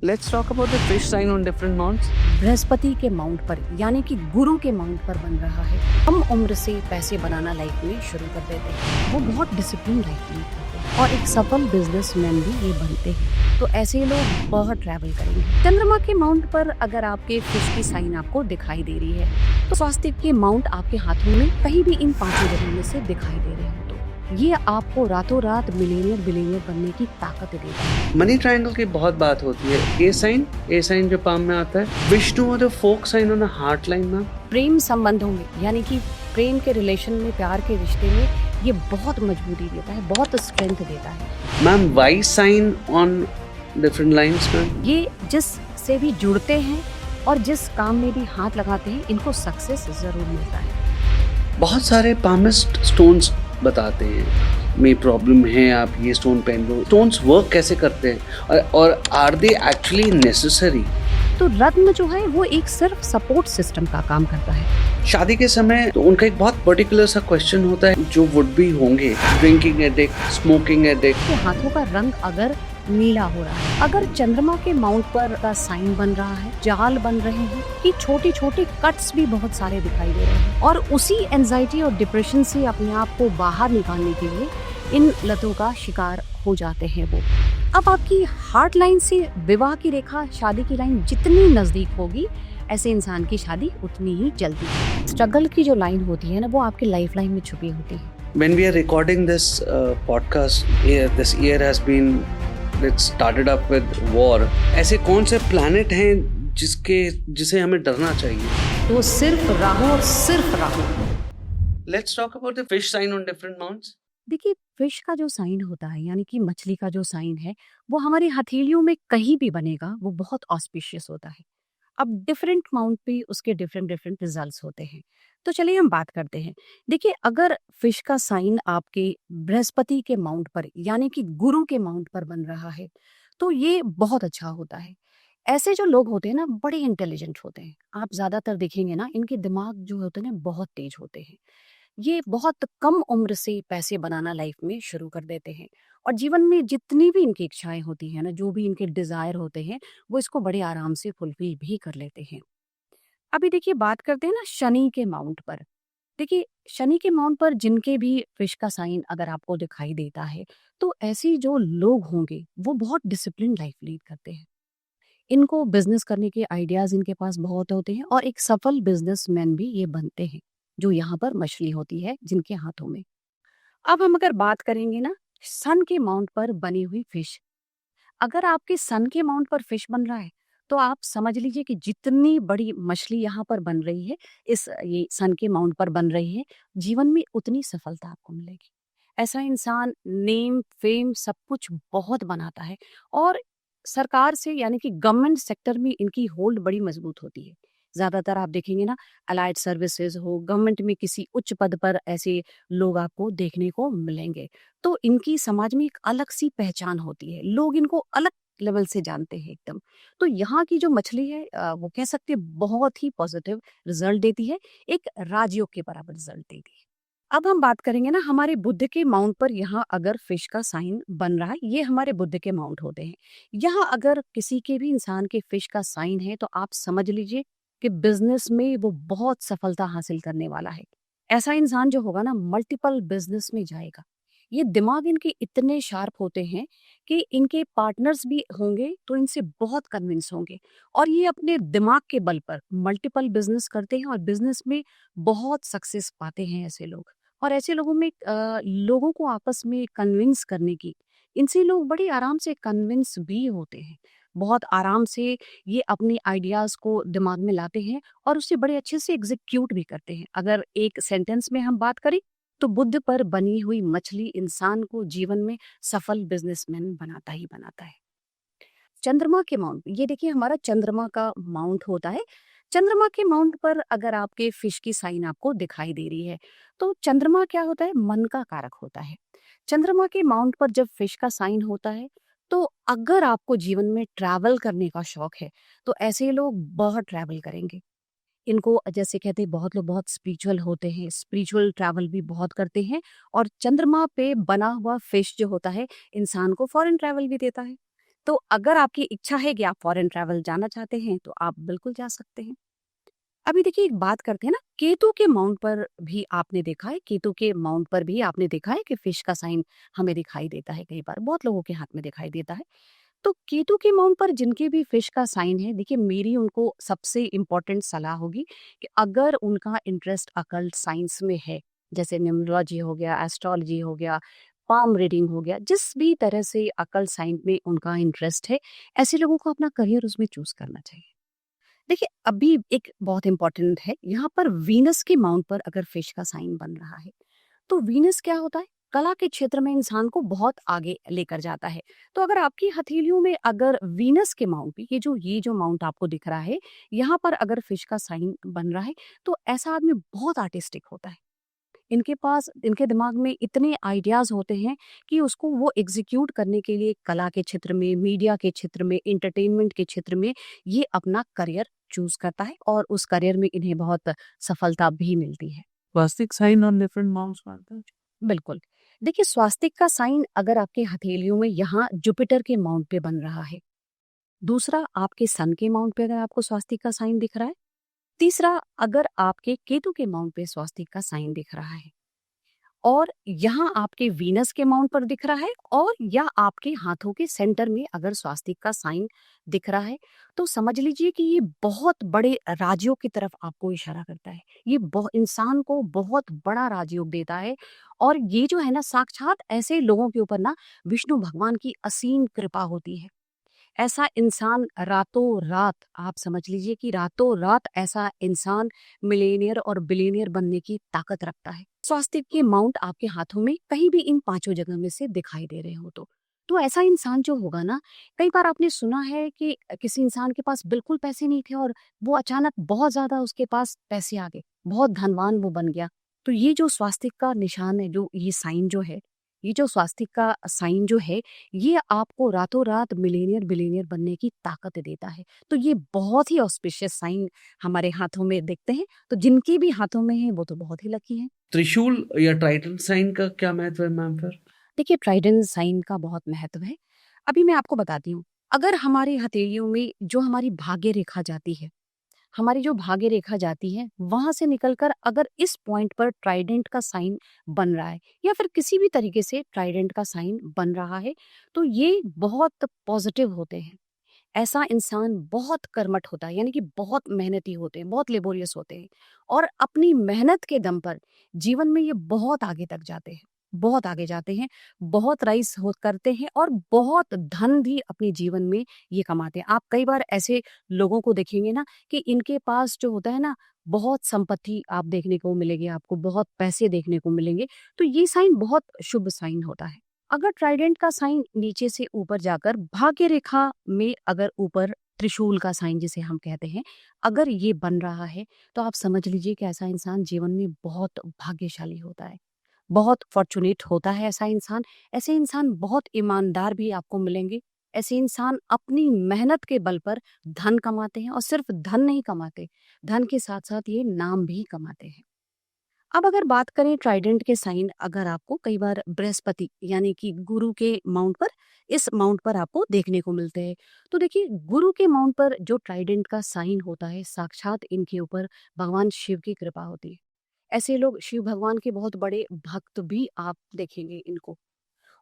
Let's talk about the fish sign on different mounts. Brihaspati के mount पर यानी कि गुरु के माउंट पर बन रहा है। कम उम्र से पैसे बनाना लाइफ में शुरू कर देते हैं। वो बहुत डिसिप्लिन लाइफ लीड करते हैं और एक सफल बिजनेसमैन भी ये बनते हैं। तो ऐसे लोग बहुत ट्रैवल करेंगे। चंद्रमा के माउंट पर अगर आपके फिश की साइन आपको दिखाई दे रही है तो स्वास्थ्य के माउंट आपके हाथों में कहीं भी इन 5 जगहों में से दिखाई दे रहे हो तो ये आपको रातों रात मिलियनियर बिलियनियर बनने की ताकत देगा। मनी ट्रायंगल की बहुत बात होती है। ए साइन जो पाम में आता है, विष्णु और the fork sign on the heart line में। प्रेम संबंधों में यानी कि प्रेम के रिलेशन में, प्यार के रिश्ते में ये बहुत मजबूती देता है, बहुत स्ट्रेंथ देता है। मैम Y sign on different lines में, ये जिस से भी जुड़ते हैं और जिस काम में भी हाथ लगाते हैं इनको सक्सेस जरूर मिलता है। बहुत सारे पामिस्ट स्टोन्स बताते हैं में प्रॉब्लम है, आप ये स्टोन पहन लो। स्टोन्स वर्क कैसे करते हैं और आर दे एक्चुअली नेसेसरी? तो रत्न जो है वो एक सिर्फ सपोर्ट सिस्टम का काम करता है। शादी के समय तो उनका एक बहुत पर्टिकुलर सा क्वेश्चन होता है, जो वुड भी होंगे ड्रिंकिंग एडिक्ट, स्मोकिंग एडिक्ट। तो हाथों का रंग अगर नीला हो रहा है, अगर चंद्रमा के माउंट पर का साइन बन रहा है, जाल बन रहे हैं कि छोटे छोटे कट्स भी बहुत सारे दिखाई दे रहे हैं और उसी एंजाइटी और डिप्रेशन से अपने आप को बाहर निकालने के लिए इन लतों का शिकार हो जाते हैं वो। अब आपकी हार्ट लाइन से विवाह की रेखा, शादी की लाइन जितनी नजदीक होगी ऐसे इंसान की शादी उतनी ही जल्दी। स्ट्रगल की जो लाइन होती है ना वो आपकी लाइफ लाइन में छुपी होती है। When we are recording this podcast, this year has been, it started up with war. ऐसे कौन से प्लैनेट हैं जिसे हमें डरना चाहिए? तो सिर्फ राहु और सिर्फ Rahu. Let's talk about the fish sign on different mounts. देखिए फिश का जो साइन होता है यानी कि मछली का जो साइन है वो हमारी हथेलियों में कहीं भी बनेगा वो बहुत ऑस्पिशियस होता है। अब डिफरेंट माउंट पे उसके डिफरेंट डिफरेंट रिजल्ट्स होते हैं। तो चलिए हम बात करते हैं। देखिए अगर फिश का साइन आपके बृहस्पति के माउंट पर यानी कि गुरु के माउंट पर बन रहा है तो ये बहुत अच्छा होता है। ऐसे जो लोग होते हैं ना बड़े इंटेलिजेंट होते हैं। आप ज्यादातर देखेंगे ना इनके दिमाग जो होते हैं ना बहुत तेज होते हैं। ये बहुत कम उम्र से पैसे बनाना लाइफ में शुरू कर देते हैं और जीवन में जितनी भी इनकी इच्छाएं होती हैं ना, जो भी इनके डिजायर होते हैं वो इसको बड़े आराम से फुलफिल भी कर लेते हैं। अभी देखिए बात करते हैं ना शनि के माउंट पर। देखिए शनि के माउंट पर जिनके भी फिश का साइन अगर आपको दिखाई देता है तो ऐसे जो लोग होंगे वो बहुत डिसिप्लिन लाइफ लीड करते हैं। इनको बिजनेस करने के आइडियाज इनके पास बहुत होते हैं और एक सफल बिजनेसमैन भी ये बनते हैं जो यहाँ पर मछली होती है जिनके हाथों में। अब हम अगर बात करेंगे ना सन के माउंट पर बनी हुई फिश, अगर आपके सन के माउंट पर फिश बन रहा है तो आप समझ लीजिए कि जितनी बड़ी मछली यहाँ पर बन रही है, इस ये सन के माउंट पर बन रही है, जीवन में उतनी सफलता आपको मिलेगी। ऐसा इंसान नेम फेम सब कुछ बहुत बनाता है और सरकार से यानी कि गवर्नमेंट सेक्टर में इनकी होल्ड बड़ी मजबूत होती है। ज्यादातर आप देखेंगे ना अलाइड सर्विसेज हो, गवर्नमेंट में किसी उच्च पद पर ऐसे लोग आपको देखने को मिलेंगे। तो इनकी समाज में एक अलग सी पहचान होती है, लोग इनको अलग लेवल से जानते हैं एकदम। तो यहाँ की जो मछली है वो कह सकते हैं बहुत ही पॉजिटिव रिजल्ट देती है, एक राजयोग के बराबर रिजल्ट देती है। अब हम बात करेंगे ना हमारे बुद्ध के माउंट पर, यहाँ अगर फिश का साइन बन रहा है, ये हमारे बुद्ध के माउंट होते हैं। यहाँ अगर किसी के भी इंसान के फिश का साइन है तो आप समझ लीजिए कि बिजनेस में वो बहुत सफलता हासिल करने वाला है। ऐसा इंसान जो होगा ना मल्टीपल बिजनेस में जाएगा। ये दिमाग इनके इतने शार्प होते हैं कि इनके पार्टनर्स भी होंगे तो इनसे बहुत कन्विंस होंगे और ये अपने दिमाग के बल पर मल्टीपल बिजनेस करते हैं और बिजनेस में बहुत सक्सेस पाते हैं ऐसे लोग। और ऐसे लोगों में लोगों को आपस में कन्विंस करने की, इनसे लोग बड़ी आराम से कन्विंस भी होते हैं। बहुत आराम से ये अपने आइडियाज को दिमाग में लाते हैं और उससे बड़े अच्छे से एग्जीक्यूट भी करते हैं। अगर एक सेंटेंस में हम बात करें तो बुद्ध पर बनी हुई मछली इंसान को जीवन में सफल बिजनेसमैन बनाता ही बनाता है। चंद्रमा के माउंट, ये देखिए हमारा चंद्रमा का माउंट होता है। चंद्रमा के माउंट पर अगर आपके फिश की साइन आपको दिखाई दे रही है तो चंद्रमा क्या होता है, मन का कारक होता है। चंद्रमा के माउंट पर जब फिश का साइन होता है तो अगर आपको जीवन में ट्रैवल करने का शौक है तो ऐसे लोग बहुत ट्रैवल करेंगे। इनको जैसे कहते हैं बहुत लोग बहुत स्पिरिचुअल होते हैं, स्पिरिचुअल ट्रैवल भी बहुत करते हैं और चंद्रमा पे बना हुआ फिश जो होता है इंसान को फॉरेन ट्रैवल भी देता है। तो अगर आपकी इच्छा है कि आप फॉरेन ट्रैवल जाना चाहते हैं तो आप बिल्कुल जा सकते हैं। अभी देखिए एक बात करते हैं ना, केतु के माउंट पर भी आपने देखा है, केतु के माउंट पर भी आपने देखा है कि फिश का साइन हमें दिखाई देता है, कई बार बहुत लोगों के हाथ में दिखाई देता है। तो केतु के माउंट पर जिनके भी फिश का साइन है, देखिए मेरी उनको सबसे इम्पोर्टेंट सलाह होगी कि अगर उनका इंटरेस्ट अकल्ट साइंस में है, जैसे न्यूमरोलॉजी हो गया, एस्ट्रोलॉजी हो गया, पाम रीडिंग हो गया, जिस भी तरह से अकल्ट साइंस में उनका इंटरेस्ट है, ऐसे लोगों को अपना करियर उसमें चूज करना चाहिए। देखिए अभी एक बहुत इंपॉर्टेंट है, यहाँ पर वीनस के माउंट पर अगर फिश का साइन बन रहा है, तो वीनस क्या होता है, कला के क्षेत्र में इंसान को बहुत आगे लेकर जाता है। तो अगर आपकी हथेलियों में अगर वीनस के माउंट पे ये जो माउंट आपको दिख रहा है, यहाँ पर अगर फिश का साइन बन रहा है, तो ऐसा आदमी बहुत आर्टिस्टिक होता है। इनके पास, इनके दिमाग में इतने आइडियाज होते हैं कि उसको वो एग्जीक्यूट करने के लिए कला के क्षेत्र में, मीडिया के क्षेत्र में, एंटरटेनमेंट के क्षेत्र में ये अपना करियर चूज करता है और उस करियर में इन्हें बहुत सफलता भी मिलती है। Swastik sign on different mounts, Martha? बिल्कुल। देखिए स्वास्तिक का साइन अगर आपके हथेलियों में यहाँ जुपिटर के माउंट पे बन रहा है, दूसरा आपके सन के माउंट पे अगर आपको स्वास्तिक का साइन दिख रहा है, तीसरा अगर आपके केतु के माउंट पे स्वास्तिक का साइन दिख रहा है, और यहाँ आपके वीनस के माउंट पर दिख रहा है, और या आपके हाथों के सेंटर में अगर स्वास्तिक का साइन दिख रहा है, तो समझ लीजिए कि ये बहुत बड़े राजयोग की तरफ आपको इशारा करता है। ये इंसान को बहुत बड़ा राजयोग देता है, और ये जो है ना, साक्षात ऐसे लोगों के ऊपर ना विष्णु भगवान की असीम कृपा होती है। ऐसा इंसान रातों रात, आप समझ लीजिए कि रातों रात ऐसा इंसान मिलेनियर और बिलियनियर बनने की ताकत रखता है। स्वास्थ्य के माउंट आपके हाथों में कहीं भी इन पांचों जगह में से दिखाई दे रहे हो तो ऐसा इंसान जो होगा ना, कई बार आपने सुना है कि किसी इंसान के पास बिल्कुल पैसे नहीं थे और वो अचानक बहुत ज्यादा उसके पास पैसे आ गए, बहुत धनवान वो बन गया। तो ये जो स्वास्थ्य का निशान है, जो ये साइन जो है, ये जो स्वास्थ्य का साइन जो है, ये आपको रातों रात मिलेनियर बिलियनियर बनने की ताकत देता है। तो ये बहुत ही ऑस्पिशियस साइन हमारे हाथों में दिखते हैं, तो जिनके भी हाथों में है वो तो बहुत ही लकी हैं। त्रिशूल या ट्राइटन साइन का क्या महत्व है मैम फिर? देखिए ट्राइडेंट साइन का बहुत महत्व है। अभी मैं आपको बताती हूँ, अगर हमारी हथेलियों में जो हमारी भाग्य रेखा जाती है, हमारी जो भाग्य रेखा जाती है, वहां से निकलकर अगर इस पॉइंट पर ट्राइडेंट का साइन बन रहा है, या फिर किसी भी तरीके से ट्राइडेंट का साइन बन रहा है, तो ये बहुत पॉजिटिव होते हैं। ऐसा इंसान बहुत कर्मठ होता है, यानी कि बहुत मेहनती होते हैं, बहुत लेबोरियस होते हैं, और अपनी मेहनत के दम पर जीवन में ये बहुत आगे तक जाते हैं, बहुत आगे जाते हैं, बहुत राइज हो करते हैं, और बहुत धन भी अपने जीवन में ये कमाते हैं। आप कई बार ऐसे लोगों को देखेंगे ना कि इनके पास जो होता है ना, बहुत संपत्ति आप देखने को मिलेगी, आपको बहुत पैसे देखने को मिलेंगे। तो ये साइन बहुत शुभ साइन होता है। अगर ट्राइडेंट का साइन नीचे से ऊपर जाकर भाग्य रेखा में अगर ऊपर त्रिशूल का साइन जिसे हम कहते हैं, अगर ये बन रहा है, तो आप समझ लीजिए कि ऐसा इंसान जीवन में बहुत भाग्यशाली होता है, बहुत फॉर्चुनेट होता है ऐसा इंसान। ऐसे इंसान बहुत ईमानदार भी आपको मिलेंगे। ऐसे इंसान अपनी मेहनत के बल पर धन कमाते हैं, और सिर्फ धन नहीं कमाते, धन के साथ साथ ये नाम भी कमाते हैं। अब अगर बात करें ट्राइडेंट के साइन, अगर आपको कई बार बृहस्पति यानी कि गुरु के माउंट पर, इस माउंट पर आपको देखने को मिलते हैं, तो देखिए गुरु के माउंट पर जो ट्राइडेंट का साइन होता है, साक्षात इनके ऊपर भगवान शिव की कृपा होती है। ऐसे लोग शिव भगवान के बहुत बड़े भक्त भी आप देखेंगे इनको।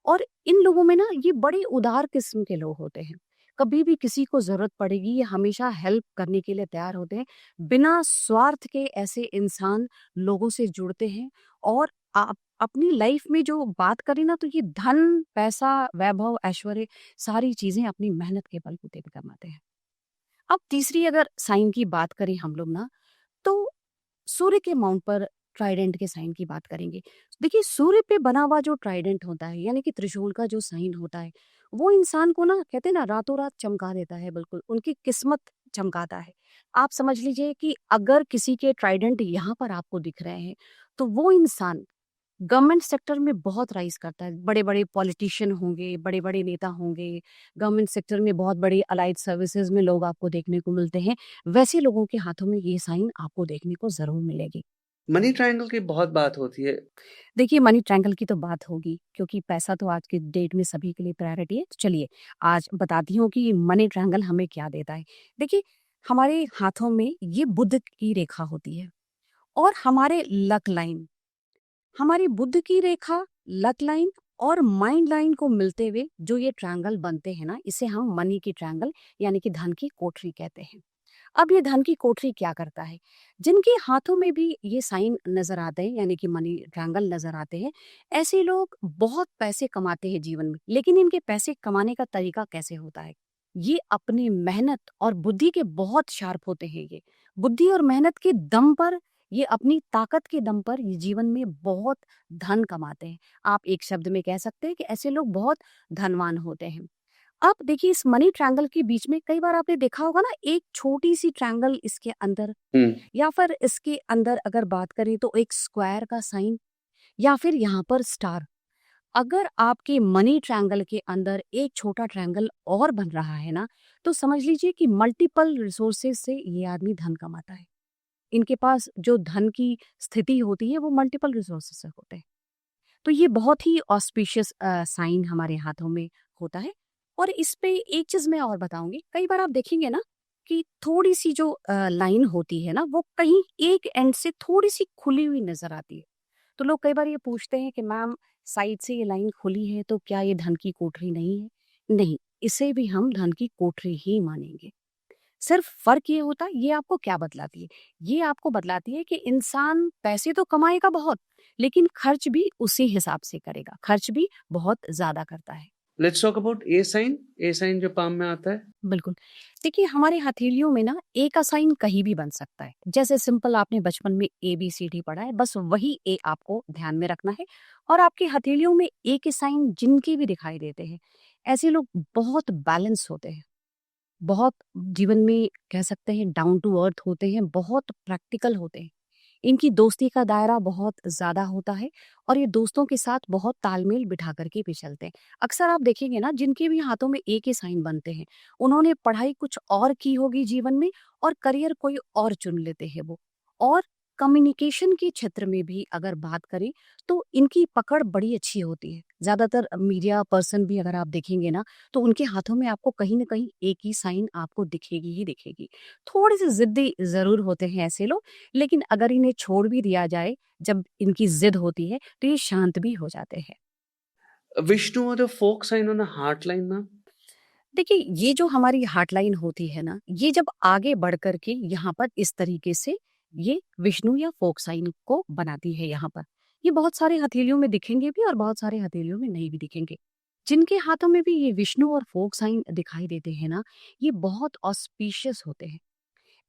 और इन लोगों में ना ये बड़े उदार किस्म के लोग होते हैं। कभी भी किसी को जरूरत पड़ेगी, ये हमेशा हेल्प करने के लिए तैयार होते हैं। बिना स्वार्थ के ऐसे इंसान लोगों से जुड़ते हैं, और आप अपनी लाइफ में जो बात करें ना, तो ये धन, पैसा, वैभव, ऐश्वर्य, सारी चीजें अपनी मेहनत के बलबूते पे कमाते हैं। अब तीसरी अगर साइन की बात करें हम लोग ना, तो सूर्य के माउंट पर ट्राइडेंट के साइन की बात करेंगे। देखिए सूर्य पे बना हुआ जो ट्राइडेंट होता है, यानी कि त्रिशूल का जो साइन होता है, वो इंसान को ना, कहते हैं ना, रातों रात चमका देता है, बिल्कुल उनकी किस्मत चमकाता है। आप समझ लीजिए कि अगर किसी के ट्राइडेंट यहाँ पर आपको दिख रहे हैं, तो वो इंसान गवर्नमेंट सेक्टर में बहुत राइज करता है। बड़े बड़े पॉलिटिशियन होंगे, बड़े बड़े नेता होंगे, गवर्नमेंट सेक्टर में बहुत बड़ी अलाइड सर्विसेज में लोग आपको देखने को मिलते हैं। वैसे लोगों के हाथों में ये साइन आपको देखने को जरूर मिलेगी। मनी ट्रायंगल की बहुत बात होती है। देखिए मनी ट्रायंगल की तो बात होगी क्योंकि पैसा तो आज की डेट में सभी के लिए प्रायोरिटी है। तो चलिए आज बताती हूँ कि मनी ट्रायंगल हमें क्या देता है। देखिए हमारे हाथों में ये बुध की रेखा होती है और हमारे लक लाइन, हमारी बुध की रेखा, लक लाइन और माइंड लाइन को मिलते हुए जो ये ट्रायंगल बनते हैं ना, इसे हम मनी की ट्रायंगल यानी कि धन की कोठरी कहते हैं। अब ये धन की कोठरी क्या करता है? जिनके हाथों में भी ये साइन नजर आते हैं यानी कि मनी ट्रायंगल नजर आते हैं, ऐसे लोग बहुत पैसे कमाते हैं जीवन में। लेकिन इनके पैसे कमाने का तरीका कैसे होता है? ये अपनी मेहनत और बुद्धि के बहुत शार्प होते हैं। ये बुद्धि और मेहनत के दम पर, ये अपनी ताकत के दम पर ये जीवन में बहुत धन कमाते हैं। आप एक शब्द में कह सकते हैं कि ऐसे लोग बहुत धनवान होते हैं। अब देखिए इस मनी ट्रायंगल के बीच में कई बार आपने देखा होगा ना, एक छोटी सी ट्रायंगल इसके अंदर, हम्म। या फिर इसके अंदर अगर बात करें तो एक स्क्वायर का साइन या फिर यहाँ पर स्टार। अगर आपके मनी ट्रायंगल के अंदर एक छोटा ट्रायंगल और बन रहा है ना, तो समझ लीजिए कि मल्टीपल रिसोर्सेज से ये आदमी धन कमाता है। इनके पास जो धन की स्थिति होती है वो मल्टीपल रिसोर्सेज से होते हैं। तो ये बहुत ही ऑस्पिशियस साइन हमारे हाथों में होता है। और इस पे एक चीज मैं और बताऊंगी, कई बार आप देखेंगे ना कि थोड़ी सी जो लाइन होती है ना, वो कहीं एक एंड से थोड़ी सी खुली हुई नजर आती है। तो लोग कई बार ये पूछते हैं कि मैम साइड से ये लाइन खुली है तो क्या ये धन की कोठरी नहीं है? नहीं, इसे भी हम धन की कोठरी ही मानेंगे। सिर्फ फर्क ये होता है, ये आपको क्या बतलाती है? ये आपको बतलाती है कि इंसान पैसे तो कमाएगा बहुत, लेकिन खर्च भी उसी हिसाब से करेगा, खर्च भी बहुत ज्यादा करता है। Let's talk about a sign. A sign जो पाम में आता है। बिल्कुल। देखिए हमारे हथेलियों में ना ए का साइन कहीं भी बन सकता है। जैसे सिंपल आपने बचपन में ABCD पढ़ा है, बस वही ए आपको ध्यान में रखना है। और आपकी हथेलियों में ए के साइन जिनके भी दिखाई देते हैं, ऐसे लोग बहुत बैलेंस होते हैं, बहुत जीवन में कह सकते हैं डाउन टू अर्थ होते हैं, बहुत प्रैक्टिकल होते हैं। इनकी दोस्ती का दायरा बहुत ज्यादा होता है और ये दोस्तों के साथ बहुत तालमेल बिठा करके भी चलते हैं। अक्सर आप देखेंगे ना, जिनके भी हाथों में ए के साइन बनते हैं, उन्होंने पढ़ाई कुछ और की होगी जीवन में और करियर कोई और चुन लेते हैं वो। और कम्युनिकेशन के क्षेत्र में भी अगर बात करें तो इनकी पकड़ बड़ी अच्छी होती है। ज्यादातर मीडिया पर्सन भी अगर आप देखेंगे ना, तो उनके हाथों में आपको कहीं ना कहीं एक ही साइन आपको दिखेगी ही दिखेगी। थोड़े से जिद्दी जरूर होते हैं ऐसे लोग, लेकिन अगर इन्हें छोड़ भी दिया जाए, जब इनकी जिद होती है तो ये शांत भी हो जाते हैं। विष्णु और the fork sign on a heart line मैम। देखिए ये जो हमारी हार्टलाइन होती है ना, ये जब आगे बढ़ करके यहाँ पर इस तरीके से ये विष्णु या फोक साइन को बनाती है। यहाँ पर ये बहुत सारे हथेलियों में दिखेंगे भी और बहुत सारे हथेलियों में नहीं भी दिखेंगे। जिनके हाथों में भी ये विष्णु और फोक साइन दिखाई देते हैं ना, ये बहुत ऑस्पिशियस होते हैं।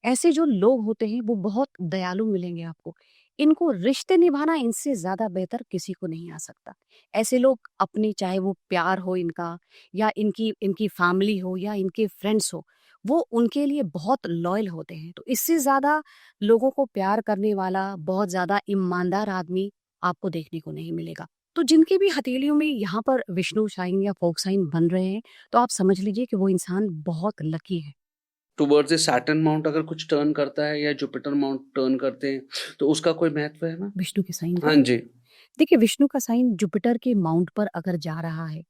ऐसे जो लोग होते हैं वो बहुत दयालु मिलेंगे आपको। इनको रिश्ते निभाना इनसे ज्यादा बेहतर किसी को नहीं आ सकता। ऐसे लोग अपने, चाहे वो प्यार हो इनका या इनकी इनकी फैमिली हो या इनके फ्रेंड्स हो, वो उनके लिए बहुत लॉयल होते हैं। तो इससे ज्यादा लोगों को प्यार करने वाला बहुत ज्यादा ईमानदार आदमी आपको देखने को नहीं मिलेगा। तो जिनकी भी हथेलियों में यहाँ पर विष्णु साइन या फोक साइन बन रहे हैं, तो आप समझ लीजिए कि वो इंसान बहुत लकी है। टुवर्ड्स सैटर्न माउंट अगर कुछ टर्न करता है या जुपिटर माउंट टर्न करते हैं तो उसका कोई महत्व है मैम? विष्णु के साइन का, हाँ जी। देखिए विष्णु का साइन जुपिटर के माउंट पर अगर जा रहा है,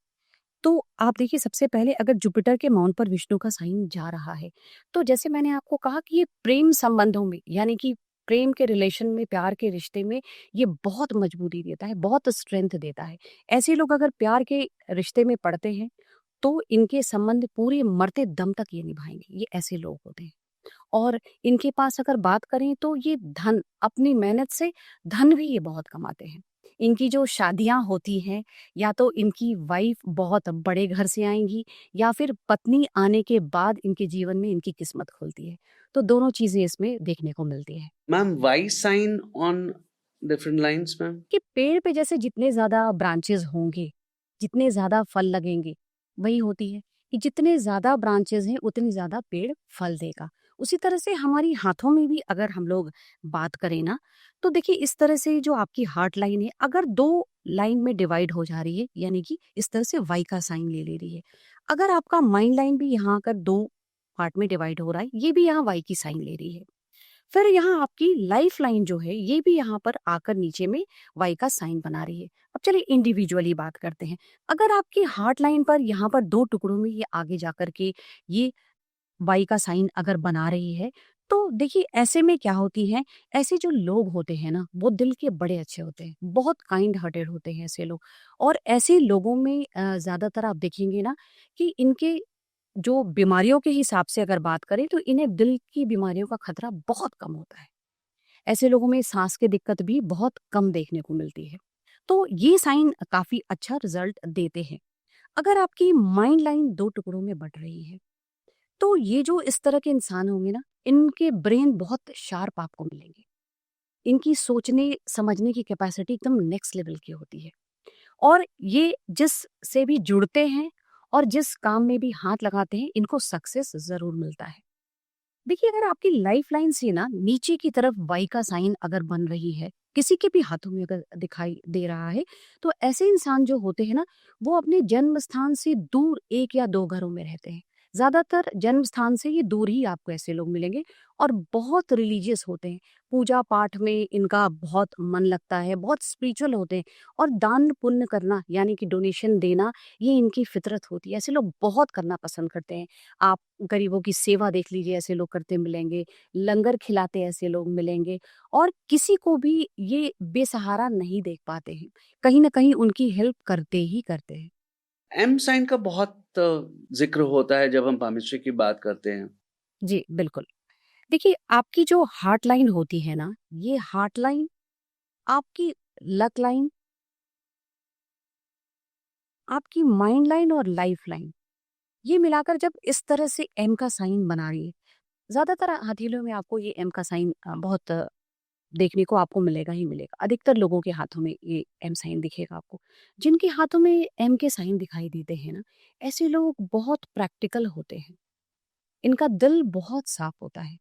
तो आप देखिए सबसे पहले अगर जुपिटर के माउंट पर विष्णु का साइन जा रहा है, तो जैसे मैंने आपको कहा कि ये प्रेम संबंधों में यानी कि प्रेम के रिलेशन में, प्यार के रिश्ते में ये बहुत मजबूती देता है, बहुत स्ट्रेंथ देता है। ऐसे लोग अगर प्यार के रिश्ते में पड़ते हैं तो इनके संबंध पूरे मरते दम तक ये निभाएंगे। ये ऐसे लोग होते हैं। और इनके पास अगर बात करें तो ये धन, अपनी मेहनत से धन भी ये बहुत कमाते हैं। इनकी जो शादियां होती हैं, या तो इनकी वाइफ बहुत बड़े घर से आएंगी या फिर पत्नी आने के बाद इनके जीवन में इनकी किस्मत खुलती है। तो दोनों चीजें इसमें देखने को मिलती है। मैम Y sign on different lines मैम। कि पेड़ पे जैसे जितने ज्यादा ब्रांचेस होंगे, जितने ज्यादा फल लगेंगे, वही होती है कि जितने ज्यादा ब्रांचेस हैं उतनी ज्यादा पेड़ फल देगा। उसी तरह से हमारी हाथों में भी अगर हम लोग बात करें ना, तो देखिए इस तरह से जो आपकी हार्ट लाइन है, अगर दो लाइन में डिवाइड हो जा रही है, यानी कि इस तरह से वाई का साइन ले ले रही है। अगर आपका माइंड लाइन भी यहाँ आकर दो पार्ट में डिवाइड हो रहा है, ये भी यहाँ वाई की साइन ले रही है। फिर यहाँ आपकी लाइफ लाइन जो है ये भी यहाँ पर आकर नीचे में वाई का साइन बना रही है। अब चलिए इंडिविजुअली बात करते हैं। अगर आपकी हार्ट लाइन पर यहाँ पर 2 टुकड़ों में ये आगे जाकर के ये वाई का साइन अगर बना रही है, तो देखिए ऐसे में क्या होती है, ऐसे जो लोग होते हैं ना, वो दिल के बड़े अच्छे होते हैं, बहुत काइंड हार्टेड होते हैं ऐसे लोग। और ऐसे लोगों में ज़्यादातर आप देखेंगे ना कि इनके जो बीमारियों के हिसाब से अगर बात करें तो इन्हें दिल की बीमारियों का खतरा बहुत कम होता है। ऐसे लोगों में सांस की दिक्कत भी बहुत कम देखने को मिलती है। तो ये साइन काफ़ी अच्छा रिजल्ट देते हैं। अगर आपकी माइंड लाइन 2 टुकड़ों में बँट रही है, तो ये जो इस तरह के इंसान होंगे ना, इनके ब्रेन बहुत शार्प आपको मिलेंगे। इनकी सोचने समझने की कैपेसिटी एकदम नेक्स्ट लेवल की होती है। और ये जिस से भी जुड़ते हैं और जिस काम में भी हाथ लगाते हैं, इनको सक्सेस ज़रूर मिलता है। देखिए अगर आपकी लाइफ लाइन से ना नीचे की तरफ वाई का साइन अगर बन रही है, किसी के भी हाथों में अगर दिखाई दे रहा है, तो ऐसे इंसान जो होते हैं ना, वो अपने जन्म स्थान से दूर 1 या 2 घरों में रहते हैं। ज़्यादातर जन्म स्थान से ये दूर ही आपको ऐसे लोग मिलेंगे और बहुत रिलीजियस होते हैं। पूजा पाठ में इनका बहुत मन लगता है, बहुत स्पिरिचुअल होते हैं और दान पुण्य करना यानी कि डोनेशन देना, ये इनकी फितरत होती है। ऐसे लोग बहुत करना पसंद करते हैं। आप गरीबों की सेवा देख लीजिए, ऐसे लोग करते मिलेंगे, लंगर खिलाते ऐसे लोग मिलेंगे और किसी को भी ये बेसहारा नहीं देख पाते हैं। कहीं न कहीं उनकी हेल्प करते ही करते हैं। एम साइन का बहुत ज़िक्र होता है जब हम पामिस्ट्री की बात करते हैं। जी, बिल्कुल। देखिए, आपकी जो हार्ट लाइन होती है ना, ये हार्ट लाइन आपकी लक लाइन, आपकी माइंड लाइन और लाइफ लाइन, ये मिलाकर जब इस तरह से एम का साइन बना रही है, ज़्यादातर हथेलियों में आपको ये एम का साइन बहुत देखने को आपको मिलेगा ही मिलेगा। अधिकतर लोगों के हाथों में ये एम साइन दिखेगा आपको। जिनके हाथों में एम के साइन दिखाई देते हैं ना, ऐसे लोग बहुत प्रैक्टिकल होते हैं। इनका दिल बहुत साफ होता है।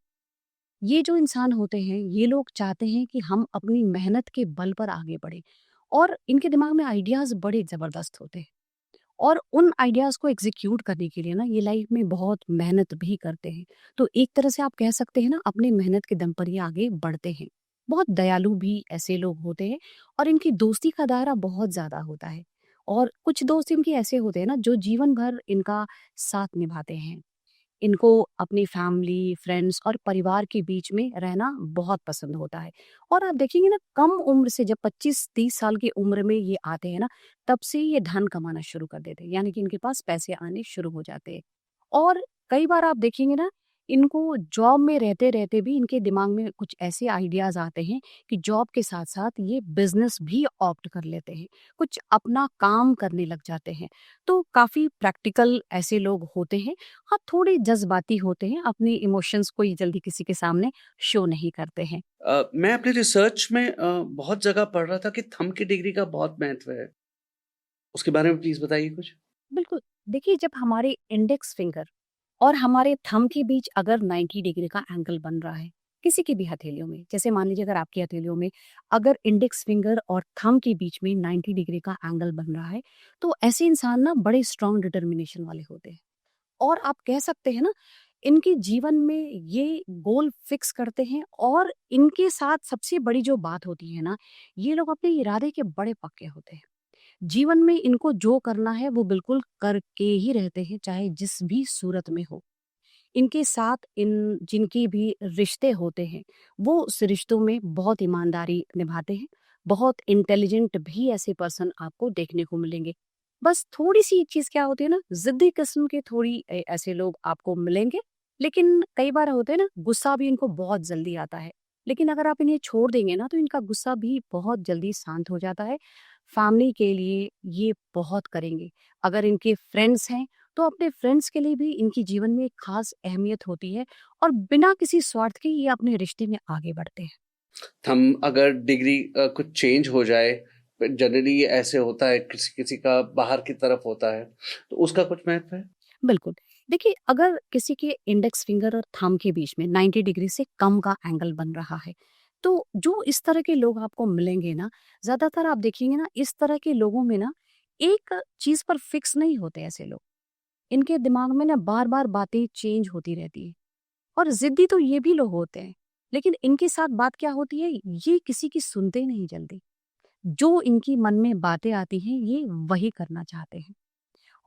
ये जो इंसान होते हैं, ये लोग चाहते हैं कि हम अपनी मेहनत के बल पर आगे बढ़ें और इनके दिमाग में आइडियाज़ बड़े ज़बरदस्त होते हैं। और उन आइडियाज़ को एग्ज़ीक्यूट करने के लिए ना ये लाइफ में बहुत मेहनत भी करते हैं। तो एक तरह से आप कह सकते हैं ना अपनी मेहनत के दम पर ये आगे बढ़ते हैं। बहुत दयालु भी ऐसे लोग होते हैं और इनकी दोस्ती का दायरा बहुत ज़्यादा होता है। और कुछ दोस्त इनके ऐसे होते हैं ना जो जीवन भर इनका साथ निभाते हैं। इनको अपनी फैमिली, फ्रेंड्स और परिवार के बीच में रहना बहुत पसंद होता है। और आप देखेंगे ना कम उम्र से जब 25-30 साल की उम्र में ये आते हैं ना, तब से ये धन कमाना शुरू कर देते हैं। यानी कि इनके पास पैसे आने शुरू हो जाते हैं। और कई बार आप देखेंगे ना, इनको जॉब में रहते-रहते भी इनके दिमाग में कुछ ऐसे आइडियाज़ आते हैं कि जॉब के साथ-साथ ये बिज़नेस भी ऑप्ट कर लेते हैं। कुछ अपना काम करने लग जाते हैं। तो काफ़ी प्रैक्टिकल ऐसे लोग होते हैं। हाँ, थोड़े जज़्बाती होते हैं, अपने इमोशंस को ये जल्दी किसी के सामने शो नहीं करते हैं। मैं अपनी रिसर्च में बहुत जगह पढ़ रहा था कि थंब की डिग्री का बहुत महत्व है। उसके बारे में प्लीज़ बताइए कुछ? बिल्कुल, देखिए जब हमारे इंडेक्स फिंगर और हमारे थंब के बीच अगर 90 डिग्री का एंगल बन रहा है, किसी की भी हथेलियों में, जैसे मान लीजिए अगर आपकी हथेलियों में अगर इंडेक्स फिंगर और थंब के बीच में 90 डिग्री का एंगल बन रहा है, तो ऐसे इंसान ना बड़े स्ट्रॉन्ग डिटर्मिनेशन वाले होते हैं। और आप कह सकते हैं ना, इनके जीवन में ये गोल फिक्स करते हैं और इनके साथ सबसे बड़ी जो बात होती है ना, ये लोग अपने इरादे के बड़े पक्के होते हैं। जीवन में इनको जो करना है वो बिल्कुल करके ही रहते हैं, चाहे जिस भी सूरत में हो। इनके साथ इन जिनके भी रिश्ते होते हैं, वो उस रिश्तों में बहुत ईमानदारी निभाते हैं। बहुत इंटेलिजेंट भी ऐसे पर्सन आपको देखने को मिलेंगे। बस थोड़ी-सी एक चीज़ क्या होती है ना, ज़िद्दी किस्म के थोड़ी ऐसे लोग आपको मिलेंगे, लेकिन कई बार होते हैं ना, गुस्सा भी इनको बहुत जल्दी आता है। लेकिन अगर आप इन्हें छोड़ देंगे ना, तो इनका गुस्सा भी बहुत जल्दी शांत हो जाता है। फैमिली के लिए ये बहुत करेंगे। अगर इनके फ्रेंड्स हैं, तो अपने फ्रेंड्स के लिए भी इनकी जीवन में एक खास अहमियत होती है और बिना किसी स्वार्थ के ये अपने रिश्ते में आगे बढ़ते हैं। थंब अगर डिग्री कुछ चेंज हो जाए, जनरली ये ऐसे होता है, किसी-किसी का बाहर की तरफ होता है, तो उसका कुछ महत्व है? बिल्कुल। देखिए, अगर किसी के इंडेक्स फिंगर और थंब के बीच में 90 डिग्री से कम का एंगल बन रहा है, तो जो इस तरह के लोग आपको मिलेंगे ना, ज़्यादातर आप देखेंगे ना, इस तरह के लोगों में ना, एक चीज़ पर फिक्स नहीं होते ऐसे लोग। इनके दिमाग में ना बार-बार बातें चेंज होती रहती हैं और ज़िद्दी तो ये भी लोग होते हैं। लेकिन इनके साथ बात क्या होती है, ये किसी की सुनते नहीं जल्दी। जो इनकी मन में बातें आती हैं, ये वही करना चाहते हैं।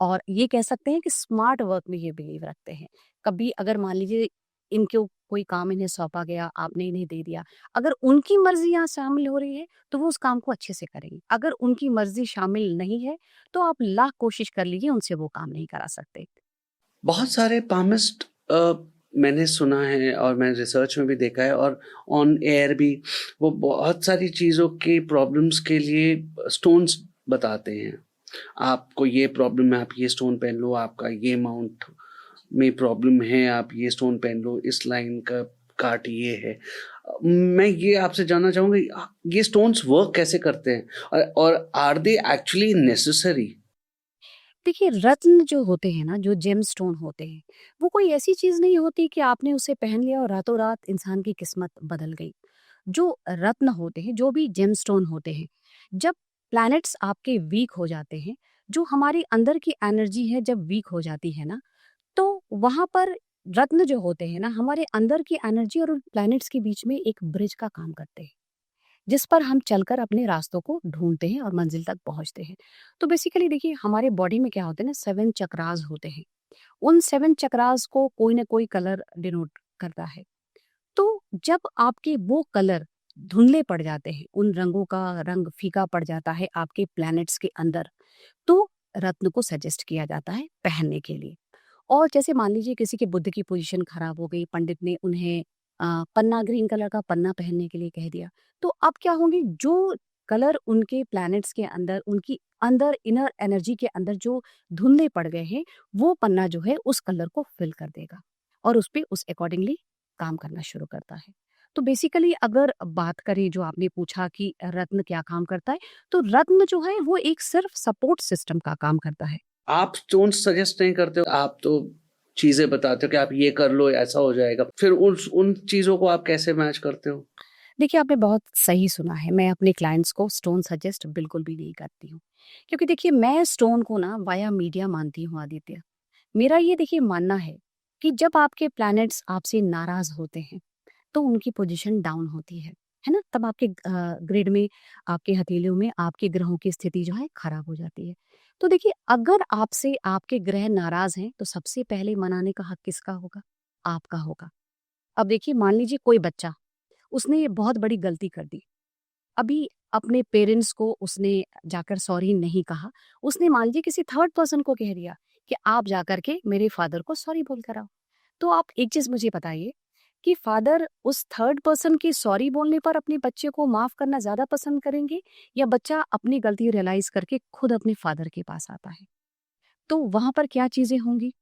और ये कह सकते हैं कि स्मार्ट वर्क में ये बिलीव रखते हैं। कभी अगर मान लीजिए इनको कोई काम इन्हें सौंपा गया, आपने इन्हें दे दिया, अगर उनकी मर्ज़ी यहाँ शामिल हो रही है, तो वो उस काम को अच्छे से करेंगे। अगर उनकी मर्ज़ी शामिल नहीं है, तो आप लाख कोशिश कर लीजिए, उनसे वो काम नहीं करा सकते। बहुत सारे पामिस्ट मैंने सुना है और मैंने रिसर्च में भी देखा है और ऑन एयर भी, वो बहुत सारी चीज़ों की प्रॉब्लम्स के लिए स्टोन्स बताते हैं। आपको ये प्रॉब्लम है, आप ये स्टोन पहन लो, आपका ये माउंट में प्रॉब्लम है, आप ये स्टोन पहन लो, इस लाइन का काट ये है। मैं ये आपसे जानना चाहूँगा, ये स्टोन्स वर्क कैसे करते हैं और आर दे एक्चुअली नेसेसरी? देखिए, रत्न जो होते हैं ना, जो जेम स्टोन होते हैं, वो कोई ऐसी चीज़ नहीं होती कि आपने उसे पहन लिया और रातों रात इंसान की किस्मत बदल गई। जो रत्न होते हैं, जो भी जेम स्टोन होते हैं, जब प्लैनेट्स आपके वीक हो जाते हैं, जो हमारी अंदर की एनर्जी है जब वीक हो जाती है ना, तो वहाँ पर रत्न जो होते हैं ना, हमारे अंदर की एनर्जी और उन प्लैनेट्स के बीच में एक ब्रिज का काम करते हैं, जिस पर हम चलकर अपने रास्तों को ढूंढते हैं और मंजिल तक पहुंचते हैं। तो बेसिकली देखिए, हमारे बॉडी में क्या होते हैं ना, 7 चक्रास होते हैं। उन 7 चक्रास को कोई ना कोई कलर डिनोट करता है। तो जब आपके वो कलर धुंधले पड़ जाते हैं, उन रंगों का रंग फीका पड़ जाता है आपके प्लैनेट्स के अंदर, तो रत्न को सजेस्ट किया जाता है पहनने के लिए। और जैसे मान लीजिए किसी के बुद्ध की पोजीशन खराब हो गई, पंडित ने उन्हें पन्ना, ग्रीन कलर का पन्ना पहनने के लिए कह दिया, तो अब क्या होंगे, जो कलर उनके प्लैनेट्स के अंदर, उनकी अंदर इनर एनर्जी के अंदर जो धुंधले पड़ गए हैं, वो पन्ना जो है उस कलर को फिल कर देगा और उस पे उस अकॉर्डिंगली काम करना शुरू करता है। तो बेसिकली अगर बात करें, जो आपने पूछा कि रत्न क्या काम करता है, तो रत्न जो है वो एक सिर्फ सपोर्ट सिस्टम का काम करता है। आप स्टोन्स सजेस्ट नहीं करते हो, आप तो चीज़ें बताते हो कि आप ये कर लो, ऐसा हो जाएगा। फिर उन चीज़ों को आप कैसे मैच करते हो? देखिए, आपने बहुत सही सुना है। मैं अपने क्लाइंट्स को स्टोन सजेस्ट बिल्कुल भी नहीं करती हूँ। क्योंकि देखिए, मैं स्टोन को ना वाया मीडिया मानती हूँ आदित्य। मेरा ये देखिए मानना है कि जब आपके प्लैनेट्स आपसे नाराज़ होते हैं, तो उनकी पोज़ीशन डाउन होती है ना? तब आपके ग्रिड में, आपके हथेलियों में आपके ग्रहों की स्थिति जो है खराब हो जाती है। तो देखिए, अगर आपसे आपके ग्रह नाराज़ हैं, तो सबसे पहले मनाने का हक किसका होगा? आपका होगा। अब देखिए, मान लीजिए कोई बच्चा, उसने ये बहुत बड़ी गलती कर दी। अभी अपने पेरेंट्स को उसने जाकर सॉरी नहीं कहा। उसने मान लीजिए किसी थर्ड पर्सन को कह दिया कि आप जाकर के मेरे फादर को सॉरी बोल कर आओ। तो आप एक चीज़ मुझे बताइए कि फादर उस थर्ड पर्सन के सॉरी बोलने पर अपने बच्चे को माफ़ करना ज़्यादा पसंद करेंगे, या बच्चा अपनी गलती रियलाइज़ करके खुद अपने फादर के पास आता है? तो वहाँ पर क्या चीज़ें होंगी?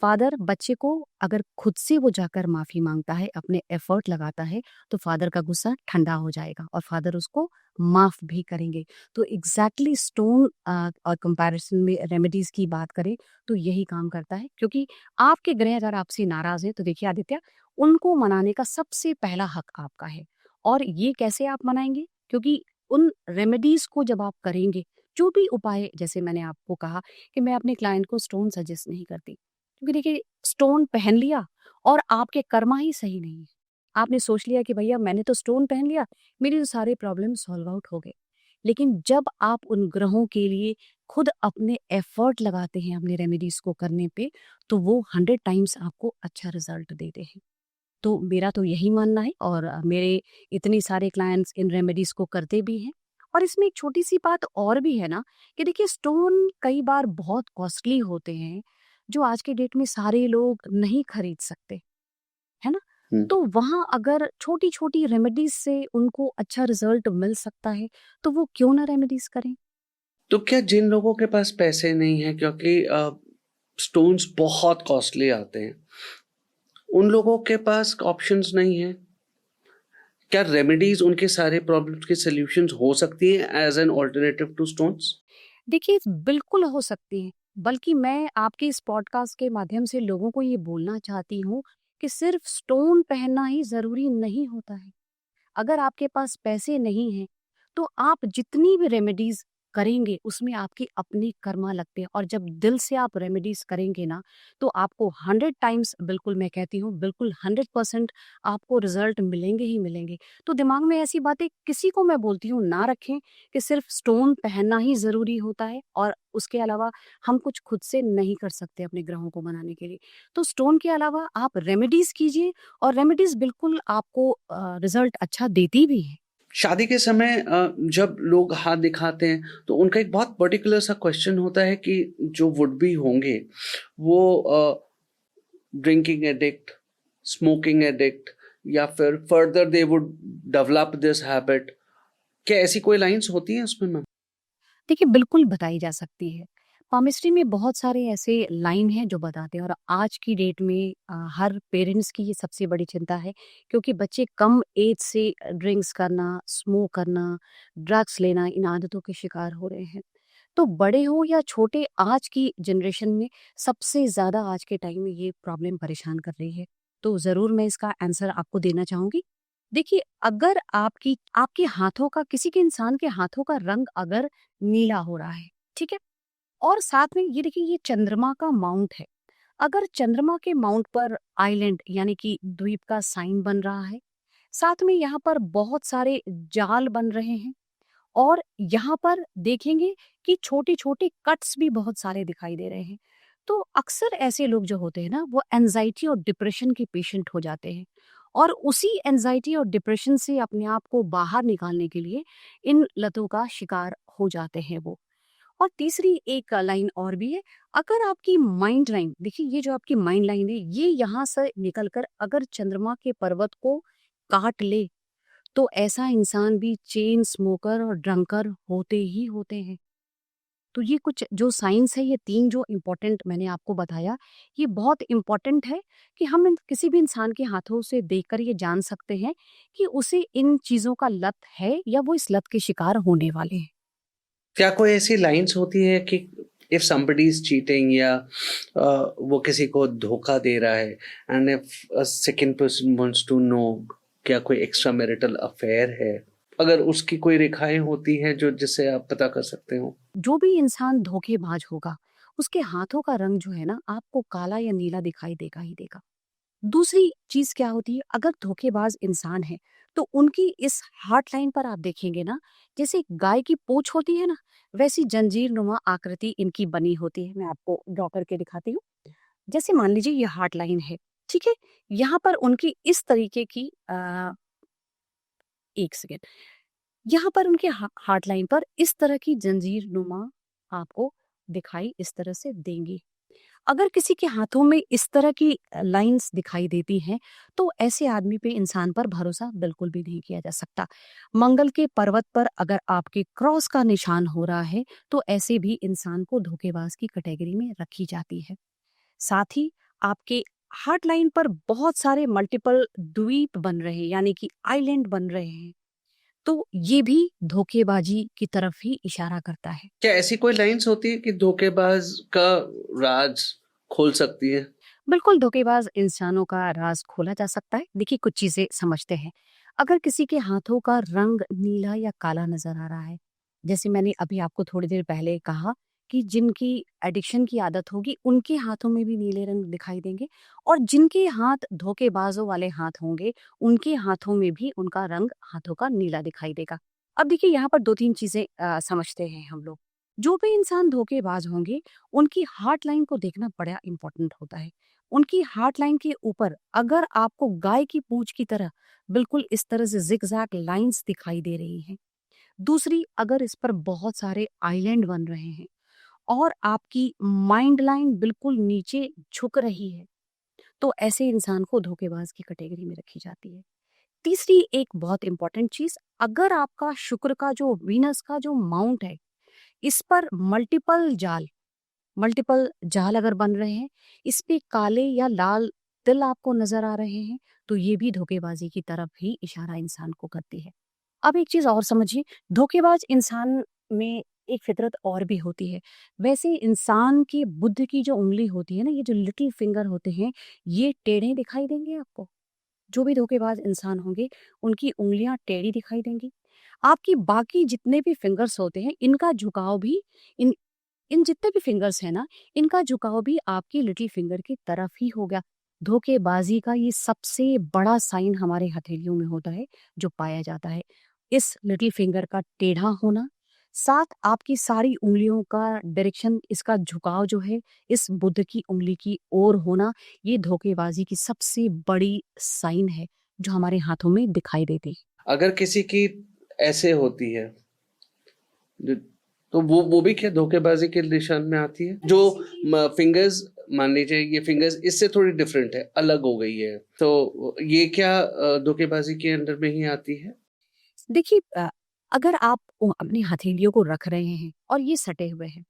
फादर बच्चे को, अगर खुद से वो जाकर माफ़ी माँगता है, अपने एफ़र्ट लगाता है, तो फादर का गुस्सा ठंडा हो जाएगा और फादर उसको माफ़ भी करेंगे। तो एग्ज़ैक्टली स्टोन और कंपैरिज़न में रेमेडीज़ की बात करें, तो यही काम करता है, क्योंकि आपके ग्रह अगर आपसे नाराज़ हैं, तो देखिए आदित्य, उनको मनाने का सबसे पहला हक आपका है। और ये कैसे आप मनाएँगे? क्योंकि उन रेमेडीज़ को जब आप करेंगे, जो भी उपाय, जैसे मैंने आपको कहा कि मैं अपने क्लाइंट को स्टोन सजेस्ट नहीं करती। क्योंकि देखिए, स्टोन पहन लिया और आपके कर्मा ही सही नहीं है। आपने सोच लिया कि भैया मैंने तो स्टोन पहन लिया, मेरे तो सारे प्रॉब्लम सॉल्व आउट हो गए। लेकिन जब आप उन ग्रहों के लिए खुद अपने एफर्ट लगाते हैं अपने रेमेडीज को करने पे, तो वो 100 टाइम्स आपको अच्छा रिजल्ट देते हैं। तो मेरा तो यही मानना है, और मेरे इतने सारे क्लाइंट्स इन रेमेडीज को करते भी हैं। और इसमें एक छोटी सी बात और भी है ना, कि देखिए, स्टोन कई बार बहुत कॉस्टली होते हैं, जो आज के डेट में सारे लोग नहीं खरीद सकते, है ना? हुँ। तो वहाँ अगर छोटी-छोटी रेमेडीज़ से उनको अच्छा रिज़ल्ट मिल सकता है, तो वो क्यों ना रेमेडीज़ करें? तो क्या जिन लोगों के पास पैसे नहीं हैं, क्योंकि स्टोन्स बहुत कॉस्टली आते हैं, उन लोगों के पास ऑप्शंस नहीं हैं? क्या रेमेडीज़ उनके सारे प्रॉब्लम्स की सॉल्यूशंस हो सकती हैं as an alternative to stones? देखिए, बिल्कुल हो सकती हैं, बल्कि मैं आपके इस पॉडकास्ट के माध्यम से लोगों को ये बोलना चाहती हूँ कि सिर्फ स्टोन पहनना ही ज़रूरी नहीं होता है। अगर आपके पास पैसे नहीं हैं, तो आप जितनी भी रेमेडीज़ करेंगे उसमें आपके अपने कर्मा लगते हैं, और जब दिल से आप रेमेडीज करेंगे ना, तो आपको 100 टाइम्स, बिल्कुल मैं कहती हूँ, बिल्कुल 100% आपको रिजल्ट मिलेंगे ही मिलेंगे। तो दिमाग में ऐसी बातें किसी को मैं बोलती हूँ ना रखें कि सिर्फ स्टोन पहनना ही ज़रूरी होता है और उसके अलावा हम कुछ खुद से नहीं कर सकते अपने ग्रहों को बनाने के लिए। तो स्टोन के अलावा आप रेमेडीज़ कीजिए, और रेमेडीज़ बिल्कुल आपको रिज़ल्ट अच्छा देती भी है। शादी के समय जब लोग हाथ दिखाते हैं तो उनका एक बहुत पर्टिकुलर सा क्वेश्चन होता है कि जो वुड बी होंगे वो ड्रिंकिंग एडिक्ट, स्मोकिंग एडिक्ट या फिर further they would develop this habit. क्या ऐसी कोई लाइन्स होती हैं उसमें मैम? देखिए, बिल्कुल बताई जा सकती है। पामिस्ट्री में बहुत सारे ऐसे लाइन हैं जो बताते हैं, और आज की डेट में हर पेरेंट्स की ये सबसे बड़ी चिंता है, क्योंकि बच्चे कम एज से ड्रिंक्स करना, स्मोक करना, ड्रग्स लेना, इन आदतों के शिकार हो रहे हैं। तो बड़े हो या छोटे, आज की जनरेशन में सबसे ज़्यादा आज के टाइम में ये प्रॉब्लम परेशान कर रही है। तो ज़रूर मैं इसका आंसर आपको देना चाहूँगी। देखिए, अगर आपकी आपके हाथों का, किसी के इंसान के हाथों का रंग अगर नीला हो रहा है, ठीक है? और साथ में ये देखिए, ये चंद्रमा का माउंट है। अगर चंद्रमा के माउंट पर आइलैंड यानी कि द्वीप का साइन बन रहा है, साथ में यहाँ पर बहुत सारे जाल बन रहे हैं, और यहाँ पर देखेंगे कि छोटे-छोटे कट्स भी बहुत सारे दिखाई दे रहे हैं। तो अक्सर ऐसे लोग जो होते हैं ना, वो एंग्ज़ायटी और डिप्रेशन के पेशेंट हो जाते हैं, और उसी एंग्ज़ायटी और डिप्रेशन से अपने आप को बाहर निकालने के लिए इन लतों का शिकार हो जाते हैं वो। और तीसरी एक लाइन और भी है, अगर आपकी माइंड लाइन, देखिए ये जो आपकी माइंड लाइन है, ये यहाँ से निकल कर अगर चंद्रमा के पर्वत को काट ले, तो ऐसा इंसान भी चेन स्मोकर और ड्रंकर होते ही होते हैं। तो ये कुछ जो साइंस है, ये 3 जो इम्पोर्टेंट मैंने आपको बताया, ये बहुत इम्पोर्टेंट है कि हम किसी भी इंसान के हाथों से देखकर ये जान सकते हैं कि उसे इन चीज़ों का लत है या वो इस लत के शिकार होने वाले हैं। क्या कोई ऐसी लाइन्स होती है कि इफ समबडी इज चीटिंग या वो किसी को धोखा दे रहा है and if a second person wants to know क्या कोई एक्स्ट्रा मैरिटल अफेयर है, अगर उसकी कोई रेखाएं होती हैं जो जिससे आप पता कर सकते हो? जो भी इंसान धोखेबाज होगा, उसके हाथों का रंग जो है ना, आपको काला या नीला दिखाई देगा ही देगा। दूसरी चीज़ क्या होती है, अगर धोखेबाज इंसान है, तो उनकी इस हार्ट लाइन पर आप देखेंगे ना, जैसे गाय की पूँछ होती है ना, वैसी जंजीर-नुमा आकृति इनकी बनी होती है। मैं आपको ड्रॉ करके दिखाती हूँ। जैसे मान लीजिए ये हार्ट लाइन है, ठीक है? यहाँ पर उनकी इस तरीके की 1 सेकंड, यहाँ पर उनके हार्ट लाइन पर इस तरह की जंजीर-नुमा आपको दिखाई इस तरह से देंगी। अगर किसी के हाथों में इस तरह की लाइंस दिखाई देती हैं, तो ऐसे आदमी पे, इंसान पर भरोसा बिल्कुल भी नहीं किया जा सकता। मंगल के पर्वत पर अगर आपके क्रॉस का निशान हो रहा है, तो ऐसे भी इंसान को धोखेबाज की कैटेगरी में रखी जाती है। साथ ही आपके हार्ट लाइन पर बहुत सारे मल्टीपल द्वीप बन रहे हैं, यानी कि आइलैंड बन रहे हैं, तो ये भी धोखेबाजी की तरफ ही इशारा करता है। क्या ऐसी कोई लाइन्स होती है कि धोखेबाज का राज खोल सकती है? बिल्कुल, धोखेबाज इंसानों का राज खोला जा सकता है। देखिए, कुछ चीजें समझते हैं। अगर किसी के हाथों का रंग नीला या काला नजर आ रहा है, जैसे मैंने अभी आपको थोड़ी देर पहले कहा कि जिनकी एडिक्शन की आदत होगी, उनके हाथों में भी नीले रंग दिखाई देंगे, और जिनके हाथ धोखेबाजों वाले हाथ होंगे, उनके हाथों में भी उनका रंग हाथों का नीला दिखाई देगा। अब देखिए, यहाँ पर 2-3 चीजें समझते हैं हम लोग। जो भी इंसान धोखेबाज होंगे, उनकी हार्ट लाइन को देखना बड़ा इंपॉर्टेंट होता है। उनकी हार्ट लाइन के ऊपर अगर आपको गाय की पूंछ की तरह बिल्कुल इस तरह से जिगजैग लाइंस दिखाई दे रही हैं। दूसरी, अगर इस पर बहुत सारे आइलैंड बन रहे हैं, और आपकी माइंड लाइन बिल्कुल नीचे झुक रही है, तो ऐसे इंसान को धोखेबाज की कैटेगरी में रखी जाती है। तीसरी एक बहुत इंपॉर्टेंट चीज, अगर आपका शुक्र का जो, वीनस का जो माउंट है, इस पर मल्टीपल जाल अगर बन रहे हैं, इस पे काले या लाल तिल आपको नजर आ रहे हैं, तो ये भी धोखेबाजी की तरफ ही इशारा इंसान को करती है। अब एक चीज और समझिए, धोखेबाज इंसान में एक फितरत और भी होती है। वैसे इंसान की बुद्ध की जो उंगली होती है ना, ये जो लिटिल फिंगर होते हैं, ये टेढ़े दिखाई देंगे आपको। जो भी धोखेबाज इंसान होंगे, उनकी उंगलियां टेढ़ी दिखाई देंगी। आपकी बाकी जितने भी फिंगर्स होते हैं इनका झुकाव भी इन इन जितने भी फिंगर्स हैं ना, इनका झुकाव भी आपकी लिटिल फिंगर की तरफ ही हो गया। धोखेबाजी का ये सबसे बड़ा साइन हमारे हथेलियों में होता है जो पाया जाता है। इस लिटिल फिंगर का टेढ़ा होना, साथ आपकी सारी उंगलियों का डायरेक्शन, इसका झुकाव जो है इस बुद्ध की उंगली की ओर होना, ये धोखेबाजी की सबसे बड़ी साइन है जो हमारे हाथों में दिखाई देती है। अगर किसी की ऐसे होती है तो वो भी क्या धोखेबाजी के निशान में आती है? जो फिंगर्स, मान लीजिए ये फिंगर्स इससे थोड़ी डिफरेंट है, अलग हो गई है, तो ये क्या धोखेबाजी के अंडर में ही आती है? देखिए अगर आप अपनी हथेलियों को रख रहे हैं और ये सटे हुए हैं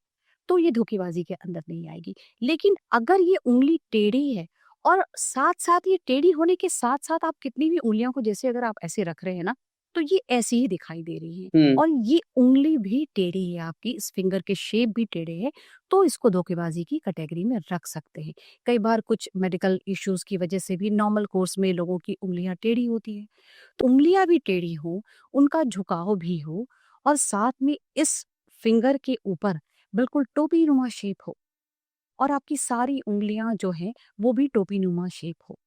तो ये धोखेबाजी के अंदर नहीं आएगी। लेकिन अगर ये उंगली टेढ़ी है और साथ साथ ये टेढ़ी होने के साथ साथ आप कितनी भी उंगलियों को जैसे अगर आप ऐसे रख रहे हैं ना, तो ये ऐसी ही दिखाई दे रही है हम्म। और ये उंगली भी टेढ़ी है, आपकी इस फिंगर के शेप भी टेढ़े है, तो इसको धोखेबाजी की कैटेगरी में रख सकते हैं। कई बार कुछ मेडिकल इश्यूज की वजह से भी नॉर्मल कोर्स में लोगों की उंगलियां टेढ़ी होती है, तो उंगलियां भी टेढ़ी हो, उनका झुकाव भी हो और साथ में इस फिंगर के ऊपर बिल्कुल टोपी नुमा शेप हो और आपकी सारी उंगलियां जो हैं वो भी टोपी नुमा शेप हो,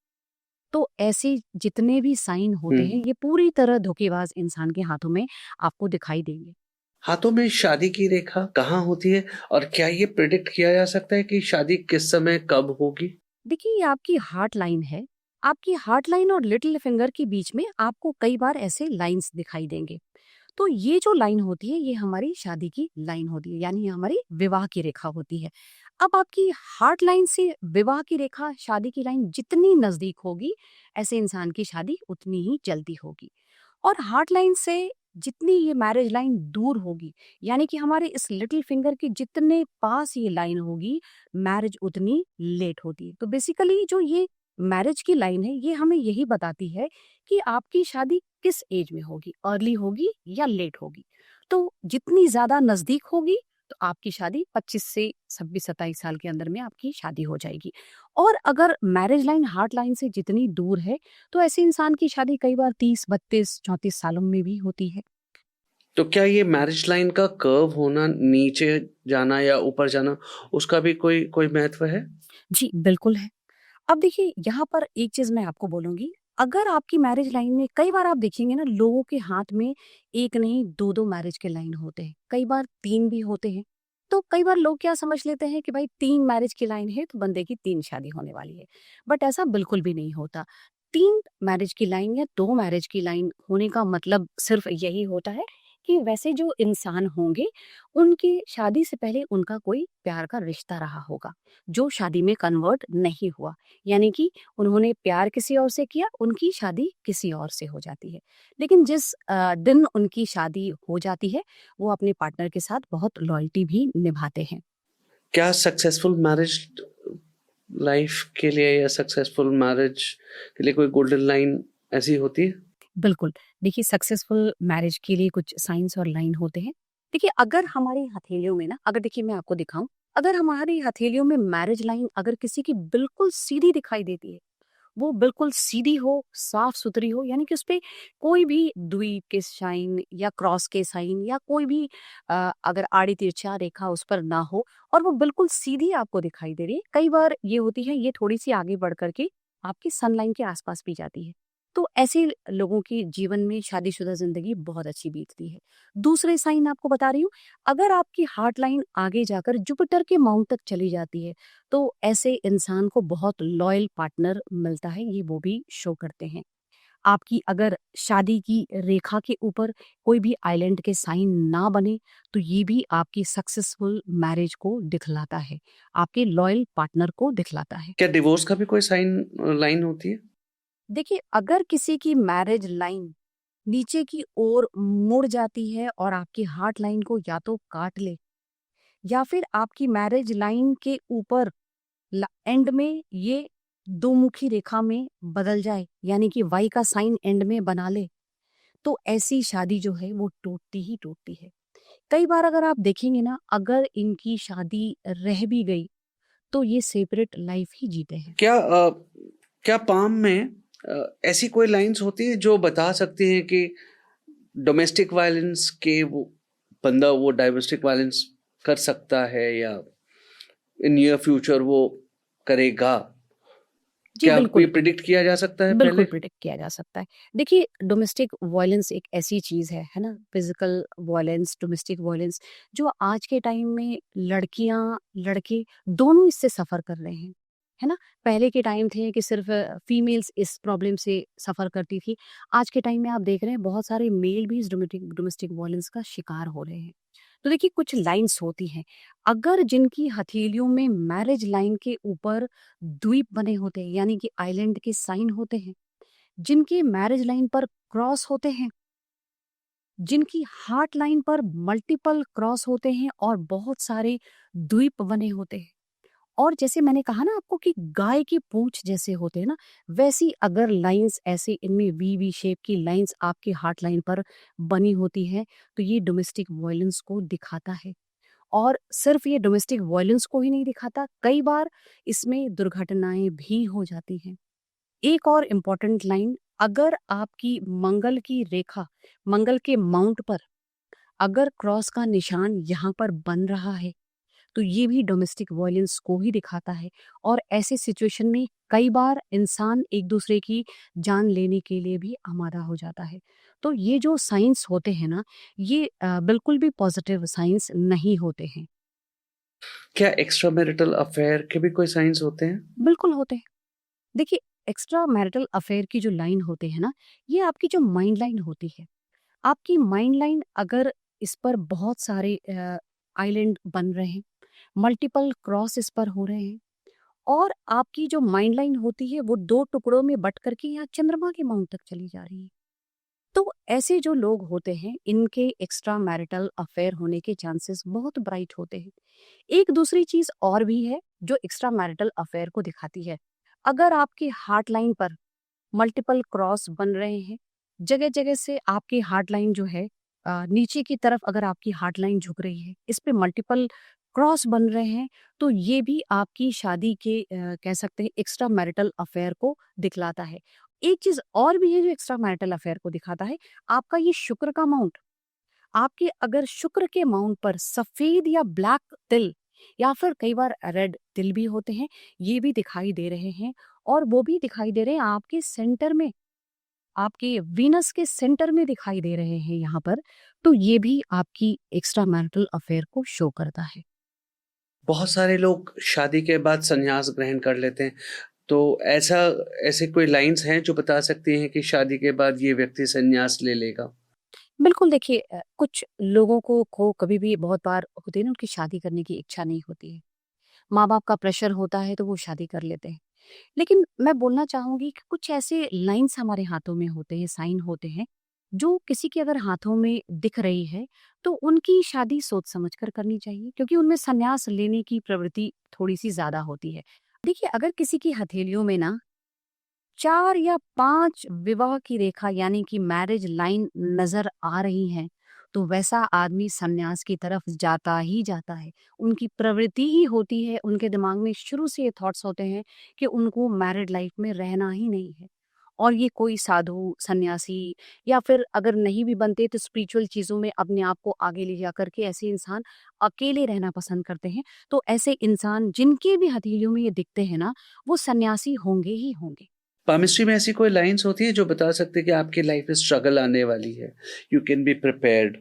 तो ऐसे जितने भी साइन होते हैं ये पूरी तरह धोखेबाज इंसान के हाथों में आपको दिखाई देंगे। हाथों में शादी की रेखा कहाँ होती है और क्या ये प्रिडिक्ट किया जा सकता है कि शादी किस समय कब होगी? देखिए ये आपकी हार्ट लाइन है, आपकी हार्ट लाइन और लिटिल फिंगर के बीच में आपको कई बार ऐसे लाइंस दिखाई देंगे। तो ये जो लाइन होती है ये हमारी शादी की लाइन होती है, यानी ये हमारी विवाह की रेखा होती है। अब आपकी हार्ट लाइन से विवाह की रेखा, शादी की लाइन जितनी नजदीक होगी, ऐसे इंसान की शादी उतनी ही जल्दी होगी। और हार्ट लाइन से जितनी ये मैरिज लाइन दूर होगी, यानी कि हमारे इस लिटिल फिंगर के जितने पास ये लाइन होगी, मैरिज उतनी लेट होती है। तो बेसिकली जो ये मैरिज की लाइन है ये हमें यही बताती है कि आपकी शादी किस एज में होगी, अर्ली होगी या लेट होगी। तो जितनी ज्यादा नजदीक होगी तो आपकी शादी 25 से 26-27 साल के अंदर में आपकी शादी हो जाएगी। और अगर मैरिज लाइन हार्ट लाइन से जितनी दूर है तो ऐसे इंसान की शादी कई बार 30, 32, 34 सालों में भी होती है। तो क्या ये मैरिज लाइन का कर्व होना, नीचे जाना या ऊपर जाना, उसका भी कोई कोई महत्व है? जी बिल्कुल है। अब देखिए यहाँ पर एक चीज मैं आपको बोलूंगी, अगर आपकी मैरिज लाइन में कई बार आप देखेंगे ना लोगों के हाथ में एक नहीं दो दो मैरिज के लाइन होते हैं, कई बार तीन भी होते हैं। तो कई बार लोग क्या समझ लेते हैं कि भाई तीन मैरिज की लाइन है तो बंदे की तीन शादी होने वाली है, बट ऐसा बिल्कुल भी नहीं होता। तीन मैरिज की लाइन या दो मैरिज की लाइन होने का मतलब सिर्फ यही होता है कि वैसे जो इंसान होंगे उनकी शादी से पहले उनका कोई प्यार का रिश्ता रहा होगा जो शादी में कन्वर्ट नहीं हुआ, यानी कि उन्होंने प्यार किसी और से किया, उनकी शादी किसी और से हो जाती है। लेकिन जिस दिन उनकी शादी हो जाती है वो अपने पार्टनर के साथ बहुत लॉयल्टी भी निभाते हैं। क्या सक्सेसफुल मैरिज लाइफ के लिए या सक्सेसफुल मैरिज के लिए कोई गोल्डन लाइन ऐसी होती है? बिल्कुल। देखिए सक्सेसफुल मैरिज के लिए कुछ साइंस और लाइन होते हैं। देखिए अगर हमारी हथेलियों में ना, अगर देखिए मैं आपको दिखाऊं, अगर हमारी हथेलियों में मैरिज लाइन अगर किसी की बिल्कुल सीधी दिखाई देती है, वो बिल्कुल सीधी हो, साफ सुथरी हो, यानी कि उसपे कोई भी द्वीप के साइन या क्रॉस के साइन या कोई भी अगर आड़ी तिरछा रेखा उस पर ना हो और वो बिल्कुल सीधी आपको दिखाई दे रही है, कई बार ये होती है ये थोड़ी सी आगे बढ़ करके आपकी सनलाइन के आसपास भी जाती है, तो ऐसे लोगों की जीवन में शादीशुदा जिंदगी बहुत अच्छी बीतती है। दूसरे साइन आपको बता रही हूँ, अगर आपकी हार्ट लाइन आगे जाकर जुपिटर के माउंट तक चली जाती है तो ऐसे इंसान को बहुत लॉयल पार्टनर मिलता है, ये वो भी शो करते हैं। आपकी अगर शादी की रेखा के ऊपर कोई भी आइलैंड के साइन ना बने तो ये भी आपकी सक्सेसफुल मैरिज को दिखलाता है, आपके लॉयल पार्टनर को दिखलाता है। क्या डिवोर्स का भी कोई साइन लाइन होती है? देखिए अगर किसी की मैरिज लाइन नीचे की ओर मुड़ जाती है और आपकी हार्ट लाइन को या तो काट ले या फिर आपकी मैरिज लाइन के ऊपर एंड में ये दो मुखी रेखा में बदल जाए, यानी कि वाई का साइन एंड में बना ले, तो ऐसी शादी जो है वो टूटती ही टूटती है। कई बार अगर आप देखेंगे ना, अगर इनकी शादी रह भी गई तो ये सेपरेट लाइफ ही जीते हैं। क्या पाम में ऐसी कोई लाइंस होती है जो बता सकती हैं कि डोमेस्टिक वायलेंस के वो बंदा वो डाइवर्सिक वायलेंस कर सकता है या इन नियर फ्यूचर वो करेगा? जी क्या ये बिल्कुल, प्रिडिक्ट किया जा सकता है बिल्कुल पहले? प्रिडिक्ट किया जा सकता है। देखिए डोमेस्टिक वॉयलेंस एक ऐसी चीज़ है ना? फिज़िकल वॉयलेंस, डोमेस्टिक वॉयलेंस जो आज के टाइम में लड़कियाँ, लड़के दोनों इससे सफ़र कर रहे हैं, है ना? पहले के टाइम थे कि सिर्फ़ फीमेल्स इस प्रॉब्लम से सफ़र करती थी। आज के टाइम में आप देख रहे हैं बहुत सारे मेल भी इस डोमेस्टिक वॉयलेंस का शिकार हो रहे हैं। तो देखिए कुछ लाइन्स होती हैं, अगर जिनकी हथेलियों में मैरिज लाइन के ऊपर द्वीप बने होते हैं यानी कि आइलैंड के साइन होते हैं, जिनके मैरिज लाइन पर क्रॉस होते हैं, जिनकी हार्ट लाइन पर मल्टीपल क्रॉस होते हैं और बहुत सारे द्वीप बने होते हैं, और जैसे मैंने कहा ना आपको कि गाय की पूंछ जैसे होते हैं ना, वैसी अगर लाइंस ऐसे इनमें वी वी शेप की लाइंस आपकी हार्ट लाइन पर बनी होती है, तो ये डोमेस्टिक वायलेंस को दिखाता है। और सिर्फ ये डोमेस्टिक वायलेंस को ही नहीं दिखाता, कई बार इसमें दुर्घटनाएं भी हो जाती हैं। एक और इम्पॉर्टेंट लाइन, अगर आपकी मंगल की रेखा, मंगल के माउंट पर अगर क्रॉस का निशान यहाँ पर बन रहा है, तो ये भी डोमेस्टिक वायलेंस को ही दिखाता है। और ऐसे सिचुएशन में कई बार इंसान एक दूसरे की जान लेने के लिए भी आमादा हो जाता है। तो ये जो साइंस होते हैं ना, ये बिल्कुल भी पॉजिटिव साइंस नहीं होते हैं। क्या एक्स्ट्रा मैरिटल अफेयर के भी कोई साइंस होते हैं? बिल्कुल होते हैं। देखिए एक्स्ट्रा मैरिटल अफेयर की जो लाइन होते हैं ना, ये आपकी जो माइंड लाइन होती है, आपकी माइंड लाइन अगर इस पर बहुत सारे आइलैंड बन रहे हैं, मल्टीपल क्रॉस इस पर हो रहे हैं, और आपकी जो माइंड लाइन होती है वो दो टुकड़ों में बट करके यहाँ चंद्रमा के माउंट तक चली जा रही है, तो ऐसे जो लोग होते हैं इनके एक्स्ट्रा मैरिटल अफेयर होने के चांसेस बहुत ब्राइट होते हैं। एक दूसरी चीज और भी है जो एक्स्ट्रा मैरिटल अफेयर को दिखाती है, अगर आपके हार्ट लाइन पर मल्टीपल क्रॉस बन रहे हैं, जगह जगह से आपकी हार्ट लाइन जो है नीचे की तरफ अगर आपकी हार्ट लाइन झुक रही है, इस पे मल्टीपल क्रॉस बन रहे हैं, तो ये भी आपकी शादी के कह सकते हैं एक्स्ट्रा मैरिटल अफेयर को दिखलाता है। एक चीज और भी है जो एक्स्ट्रा मैरिटल अफेयर को दिखाता है, आपका ये शुक्र का माउंट, आपके अगर शुक्र के माउंट पर सफेद या ब्लैक तिल या फिर कई बार रेड तिल भी होते हैं, ये भी दिखाई दे रहे हैं, और वो भी दिखाई दे रहे हैं आपके सेंटर में, आपके वीनस के सेंटर में दिखाई दे रहे हैं यहाँ पर, तो ये भी आपकी एक्स्ट्रा मैरिटल अफेयर को शो करता है। बहुत सारे लोग शादी के बाद संन्यास ग्रहण कर लेते हैं, तो ऐसे कोई लाइन्स हैं जो बता सकती हैं कि शादी के बाद ये व्यक्ति संन्यास ले लेगा? बिल्कुल देखिए कुछ लोगों को कभी भी बहुत बार होती है ना, उनकी शादी करने की इच्छा नहीं होती है, माँ बाप का प्रेशर होता है तो वो शादी कर लेते हैं। लेकिन मैं बोलना चाहूंगी कि कुछ ऐसे लाइंस हमारे हाथों में होते हैं, साइन होते हैं, जो किसी के अगर हाथों में दिख रही है तो उनकी शादी सोच समझ कर करनी चाहिए, क्योंकि उनमें संन्यास लेने की प्रवृत्ति थोड़ी सी ज्यादा होती है। देखिए अगर किसी की हथेलियों में ना 4 या 5 विवाह की रेखा यानी कि मैरिज लाइन नजर आ रही हैं, तो वैसा आदमी संन्यास की तरफ जाता ही जाता है। उनकी प्रवृत्ति ही होती है, उनके दिमाग में शुरू से ये थॉट्स होते हैं कि उनको मैरिड लाइफ में रहना ही नहीं है। और ये कोई साधु, सन्यासी या फिर अगर नहीं भी बनते तो स्पिरिचुअल चीज़ों में अपने आप को आगे ले जा करके ऐसे इंसान अकेले रहना पसंद करते हैं। तो ऐसे इंसान जिनके भी हथेलियों में ये दिखते हैं ना, वो सन्यासी होंगे ही होंगे। पामिस्ट्री में ऐसी कोई लाइन्स होती है जो बता सकते हैं कि आपकी लाइफ में स्ट्रगल आने वाली है, यू कैन बी प्रिपेयर्ड?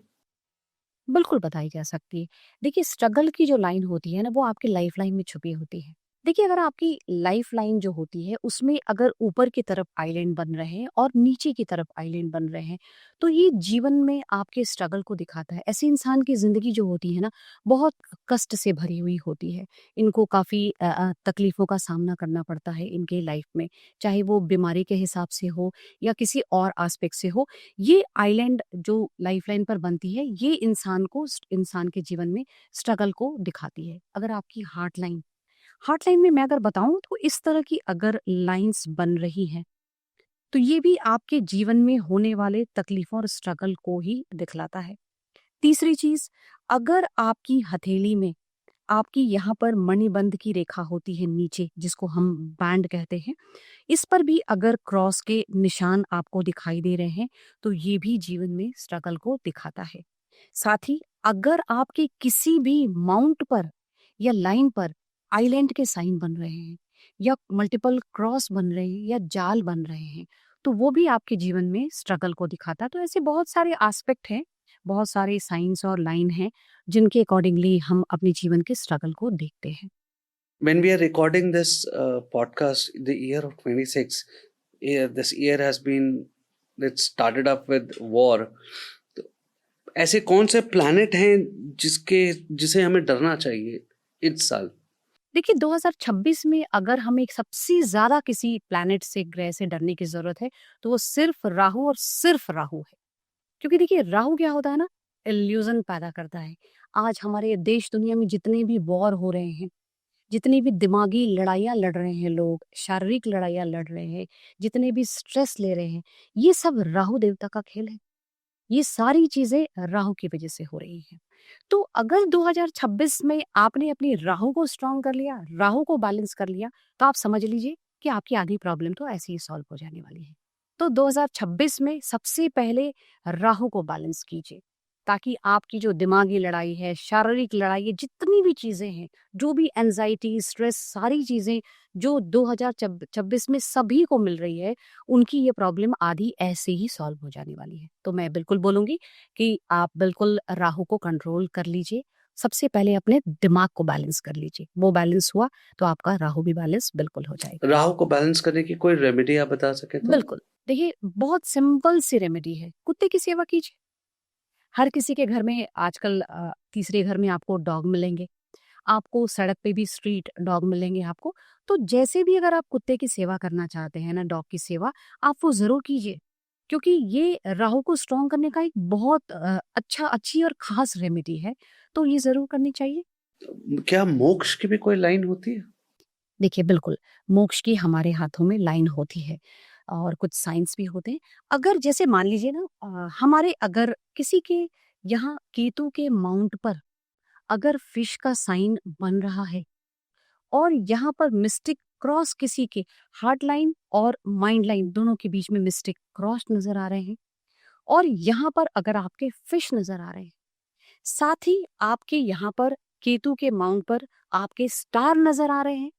बिल्कुल बताई जा सकती है। देखिए स्ट्रगल की जो लाइन होती है ना, वो आपकी लाइफ लाइन में छुपी होती है। देखिए अगर आपकी लाइफ लाइन जो होती है उसमें अगर ऊपर की तरफ आइलैंड बन रहे हैं और नीचे की तरफ आइलैंड बन रहे हैं, तो ये जीवन में आपके स्ट्रगल को दिखाता है। ऐसे इंसान की ज़िंदगी जो होती है ना, बहुत कष्ट से भरी हुई होती है। इनको काफ़ी तकलीफ़ों का सामना करना पड़ता है इनके लाइफ में, चाहे वो बीमारी के हिसाब से हो या किसी और एस्पेक्ट से हो। ये आइलैंड जो लाइफ लाइन पर बनती है, ये इंसान के जीवन में स्ट्रगल को दिखाती है। अगर आपकी हार्ट लाइन में मैं अगर बताऊं तो इस तरह की अगर लाइंस बन रही हैं, तो ये भी आपके जीवन में होने वाले तकलीफों और स्ट्रगल को ही दिखलाता है। तीसरी चीज, अगर आपकी हथेली में आपकी यहाँ पर मणिबंध की रेखा होती है नीचे, जिसको हम बैंड कहते हैं, इस पर भी अगर क्रॉस के निशान आपको दिखाई दे रहे हैं तो ये भी जीवन में स्ट्रगल को दिखाता है। साथ ही अगर आपके किसी भी माउंट पर या लाइन पर आइलैंड के साइन बन रहे हैं या मल्टीपल क्रॉस बन रहे हैं या जाल बन रहे हैं, तो वो भी आपके जीवन में स्ट्रगल को दिखाता है। तो ऐसे बहुत सारे एस्पेक्ट हैं, बहुत सारे साइंस और लाइन हैं जिनके अकॉर्डिंगली हम अपने जीवन के स्ट्रगल को देखते हैं। When we are recording this podcast, the year of 26, this year has been, it started up with war. तो ऐसे कौन से प्लैनेट हैं जिसे हमें डरना चाहिए इस साल? देखिए 2026 में अगर हमें सबसे ज्यादा किसी प्लैनेट से, ग्रह से डरने की जरूरत है तो वो सिर्फ राहु और सिर्फ राहु है। क्योंकि देखिए राहु क्या होता है ना, इल्यूजन पैदा करता है। आज हमारे देश दुनिया में जितने भी वॉर हो रहे हैं, जितनी भी दिमागी लड़ाइयाँ लड़ रहे हैं लोग, शारीरिक लड़ाइयाँ लड़ रहे हैं, जितने भी स्ट्रेस ले रहे हैं, ये सब राहु देवता का खेल है। ये सारी चीजें राहु की वजह से हो रही हैं। तो अगर 2026 में आपने अपनी राहु को स्ट्रांग कर लिया, राहु को बैलेंस कर लिया, तो आप समझ लीजिए कि आपकी आधी प्रॉब्लम तो ऐसे ही सॉल्व हो जाने वाली है। तो 2026 में सबसे पहले राहु को बैलेंस कीजिए, ताकि आपकी जो दिमागी लड़ाई है, शारीरिक लड़ाई है, जितनी भी चीजें हैं, जो भी एंजाइटी, स्ट्रेस, सारी चीजें जो 2026 में सभी को मिल रही है, उनकी ये प्रॉब्लम आधी ऐसे ही सॉल्व हो जाने वाली है। तो मैं बिल्कुल बोलूंगी कि आप बिल्कुल राहु को कंट्रोल कर लीजिए। सबसे पहले अपने दिमाग को बैलेंस कर लीजिए। वो बैलेंस हुआ तो आपका राहु भी बैलेंस बिल्कुल हो जाएगा। राहु को बैलेंस करने की कोई रेमेडी आप बता सके तो? बिल्कुल, देखिए बहुत सिंपल सी रेमेडी है, कुत्ते की सेवा कीजिए। हर किसी के घर में आजकल तीसरे घर में आपको डॉग मिलेंगे, आपको सड़क पे भी स्ट्रीट डॉग मिलेंगे आपको। तो जैसे भी अगर आप कुत्ते की सेवा करना चाहते हैं ना, डॉग की सेवा, आप वो जरूर कीजिए, क्योंकि ये राहु को स्ट्रॉन्ग करने का एक बहुत अच्छी और खास रेमेडी है। तो ये जरूर करनी चाहिए। क्या मोक्ष की भी कोई लाइन होती है? देखिए बिल्कुल, मोक्ष की हमारे हाथों में लाइन होती है और कुछ साइंस भी होते हैं। अगर जैसे मान लीजिए ना, हमारे अगर किसी के यहाँ केतु के माउंट पर अगर फिश का साइन बन रहा है और यहाँ पर मिस्टिक क्रॉस किसी के हार्ट लाइन और माइंड लाइन दोनों के बीच में मिस्टिक क्रॉस नजर आ रहे हैं, और यहाँ पर अगर आपके फिश नजर आ रहे हैं, साथ ही आपके यहाँ पर केतु के माउंट पर आपके स्टार नजर आ रहे हैं,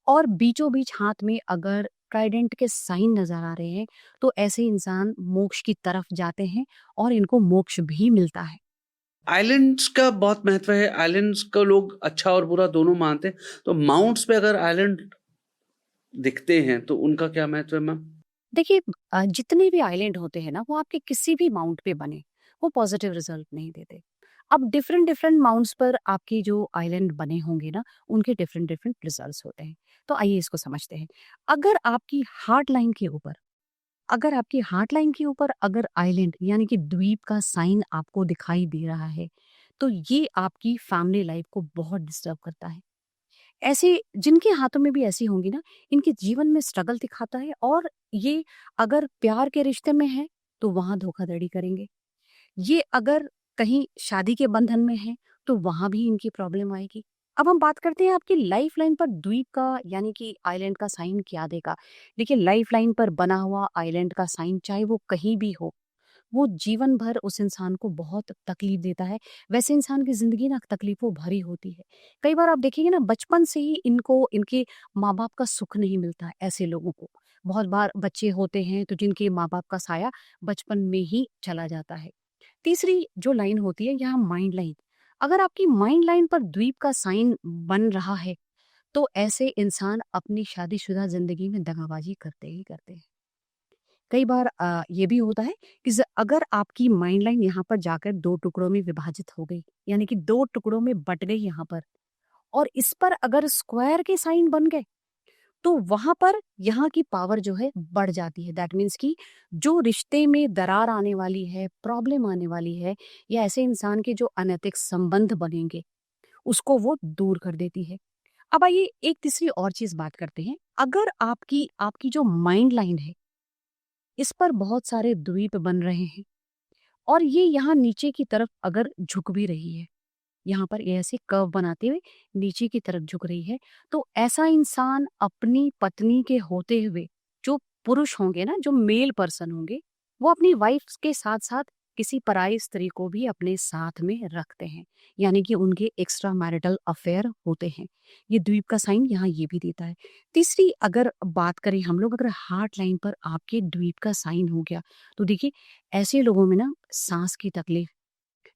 और बीचों बीच हाथ में अगर ट्राइडेंट के साइन नजर आ रहे हैं, तो ऐसे इंसान मोक्ष की तरफ जाते हैं और इनको मोक्ष भी मिलता है। आइलैंड्स का बहुत महत्व है। आइलैंड्स को लोग अच्छा और बुरा दोनों मानते हैं, तो माउंट्स पे अगर आइलैंड दिखते हैं तो उनका क्या महत्व है मैम? देखिए जितने भी आइलैंड होते हैं ना, वो आपके किसी भी माउंट पे बने, वो पॉजिटिव रिजल्ट नहीं देते। अब डिफरेंट डिफरेंट माउंट्स पर आपकी जो आइलैंड बने होंगे ना, उनके डिफरेंट डिफरेंट रिजल्ट्स होते हैं। तो आइए इसको समझते हैं। अगर आपकी हार्ट लाइन के ऊपर अगर आपकी हार्ट लाइन के ऊपर अगर आइलैंड यानी कि द्वीप का साइन आपको दिखाई दे रहा है, तो ये आपकी फैमिली लाइफ को बहुत डिस्टर्ब करता है। ऐसे जिनके हाथों में भी ऐसी होंगी ना, इनके जीवन में स्ट्रगल दिखाता है, और ये अगर प्यार के रिश्ते में है तो वहां धोखाधड़ी करेंगे। ये अगर कहीं शादी के बंधन में है तो वहां भी इनकी प्रॉब्लम आएगी। अब हम बात करते हैं आपकी लाइफ लाइन पर द्वीप का यानी कि आइलैंड का साइन क्या देगा। देखिए लाइफ लाइन पर बना हुआ आइलैंड का साइन, चाहे वो कहीं भी हो, वो जीवन भर उस इंसान को बहुत तकलीफ देता है। वैसे इंसान की जिंदगी ना तकलीफों भरी होती है। कई बार आप देखेंगे ना, बचपन से ही इनको इनके माँ बाप का सुख नहीं मिलता है ऐसे लोगों को। बहुत बार बच्चे होते हैं तो जिनके माँ बाप का साया बचपन में ही चला जाता है। तीसरी जो लाइन होती है यहाँ माइंड लाइन, अगर आपकी माइंड लाइन पर द्वीप का साइन बन रहा है, तो ऐसे इंसान अपनी शादीशुदा जिंदगी में दगाबाजी करते ही करते हैं। कई बार ये भी होता है कि अगर आपकी माइंड लाइन यहाँ पर जाकर दो टुकड़ों में विभाजित हो गई, यानी कि दो टुकड़ों में बट गई यहाँ पर, और इस पर अगर स्क्वायर के साइन बन गए, तो वहां पर यहाँ की पावर जो है बढ़ जाती है। दैट मीन्स कि जो रिश्ते में दरार आने वाली है, प्रॉब्लम आने वाली है, या ऐसे इंसान के जो अनैतिक संबंध बनेंगे, उसको वो दूर कर देती है। अब आइए एक तीसरी और चीज बात करते हैं। अगर आपकी आपकी जो माइंड लाइन है, इस पर बहुत सारे द्वीप बन रहे हैं और ये यहाँ नीचे की तरफ अगर झुक भी रही है, यहाँ पर ये ऐसे कर्व बनाते हुए नीचे की तरफ झुक रही है। तो ऐसा इंसान अपनी पत्नी के होते हुए, जो पुरुष होंगे ना, जो मेल पर्सन होंगे, वो अपनी वाइफ के साथ साथ किसी पराई स्त्री को भी अपने साथ में रखते हैं, यानी कि उनके एक्स्ट्रा मैरिटल अफेयर होते हैं। ये द्वीप का साइन यहाँ ये भी देता है। तीसरी अगर बात करें हम लोग, अगर हार्ट लाइन पर आपके द्वीप का साइन हो गया, तो देखिए ऐसे लोगों में ना सांस की तकलीफ,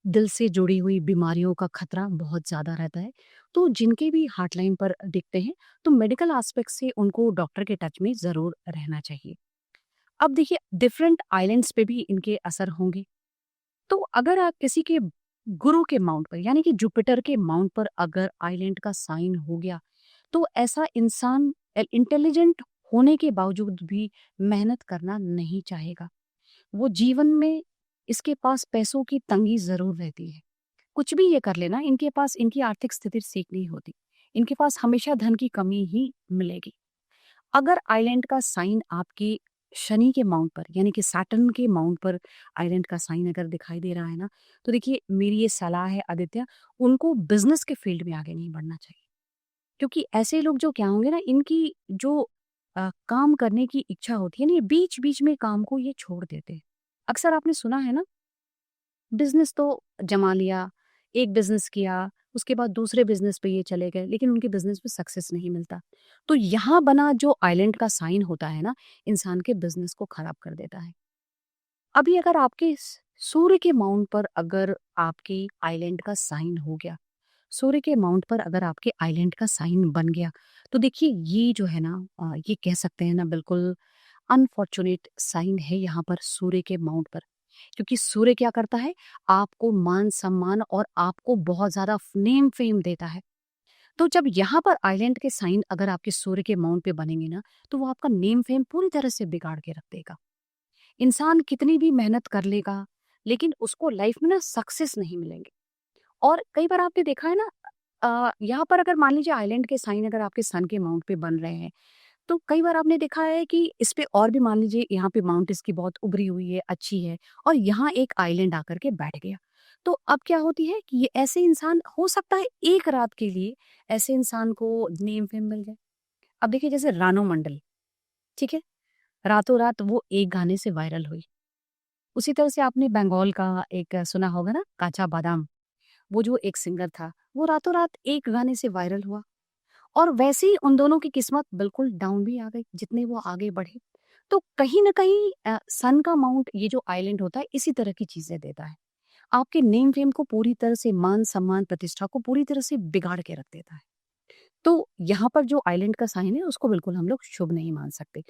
दिल से जुड़ी हुई बीमारियों का खतरा बहुत ज़्यादा रहता है। तो जिनके भी हार्ट लाइन पर दिखते हैं, तो मेडिकल एस्पेक्ट से उनको डॉक्टर के टच में ज़रूर रहना चाहिए। अब देखिए डिफरेंट आइलैंड्स पे भी इनके असर होंगे। तो अगर आप किसी के गुरु के माउंट पर, यानी कि जुपिटर के माउंट पर अगर आइलैंड का साइन हो गया, तो ऐसा इंसान इंटेलिजेंट होने के बावजूद भी मेहनत करना नहीं चाहेगा। वो जीवन में, इसके पास पैसों की तंगी ज़रूर रहती है। कुछ भी ये कर लेना, इनके पास इनकी आर्थिक स्थिति ठीक नहीं होती। इनके पास हमेशा धन की कमी ही मिलेगी। अगर आइलैंड का साइन आपके शनि के माउंट पर, यानी कि सैटर्न के माउंट पर आइलैंड का साइन अगर दिखाई दे रहा है ना, तो देखिए मेरी ये सलाह है आदित्य, उनको बिज़नेस के फील्ड में आगे नहीं बढ़ना चाहिए। क्योंकि ऐसे लोग जो क्या होंगे ना, इनकी जो काम करने की इच्छा होती है ना, ये बीच-बीच में काम को ये छोड़ देते हैं। अक्सर आपने सुना है ना, बिज़नेस तो जमा लिया, एक बिज़नेस किया, उसके बाद दूसरे बिज़नेस पे ये चले गए, लेकिन उनके बिज़नेस में सक्सेस नहीं मिलता। तो यहाँ बना जो आइलैंड का साइन होता है ना, इंसान के बिज़नेस को खराब कर देता है। अभी अगर आपके सूर्य के माउंट पर अगर आपके आइलैंड का साइन हो गया, सूर्य के माउंट पर अगर आपके आइलैंड का साइन बन गया, तो देखिए ये जो है ना, ये कह सकते हैं ना, बिल्कुल अनफॉर्चुनेट साइन है यहाँ पर सूर्य के माउंट पर। क्योंकि सूर्य क्या करता है, आपको मान सम्मान और आपको बहुत ज्यादा नेम फेम देता है। तो जब यहाँ पर आइलैंड के साइन अगर आपके सूर्य के माउंट पे बनेंगे ना, तो वो आपका नेम फेम पूरी तरह से बिगाड़ के रख देगा। इंसान कितनी भी मेहनत कर लेगा, लेकिन उसको लाइफ में ना सक्सेस नहीं मिलेंगे। और कई बार आपने देखा है ना, यहाँ पर अगर मान लीजिए आइलैंड के साइन अगर आपके सन के माउंट पे बन रहे हैं, तो कई बार आपने देखा है कि इस पे और भी मान लीजिए यहाँ पे माउंट इसकी बहुत उभरी हुई है, अच्छी है, और यहाँ एक आइलैंड आकर के बैठ गया। तो अब क्या होती है कि ये ऐसे इंसान, हो सकता है एक रात के लिए ऐसे इंसान को नेम फेम मिल जाए। अब देखिए जैसे रानो मंडल, ठीक है, रातों रात वो एक गाने से वायरल हुई। उसी तरह से आपने बंगाल का एक सुना होगा ना, काचा बादाम, वो जो एक सिंगर था, वो रातों रात एक गाने से वायरल हुआ। और वैसे ही उन दोनों की किस्मत बिल्कुल डाउन भी आ गई, जितने वो आगे बढ़े। तो कहीं न कहीं सन का माउंट, ये जो आइलैंड होता है, इसी तरह की चीज़ें देता है। आपके नेम फेम को पूरी तरह से, मान-सम्मान, प्रतिष्ठा को पूरी तरह से बिगाड़ के रख देता है। तो यहाँ पर जो आइलैंड का साइन है, उसको बिल्कुल हम लोग शुभ नहीं मान सकते।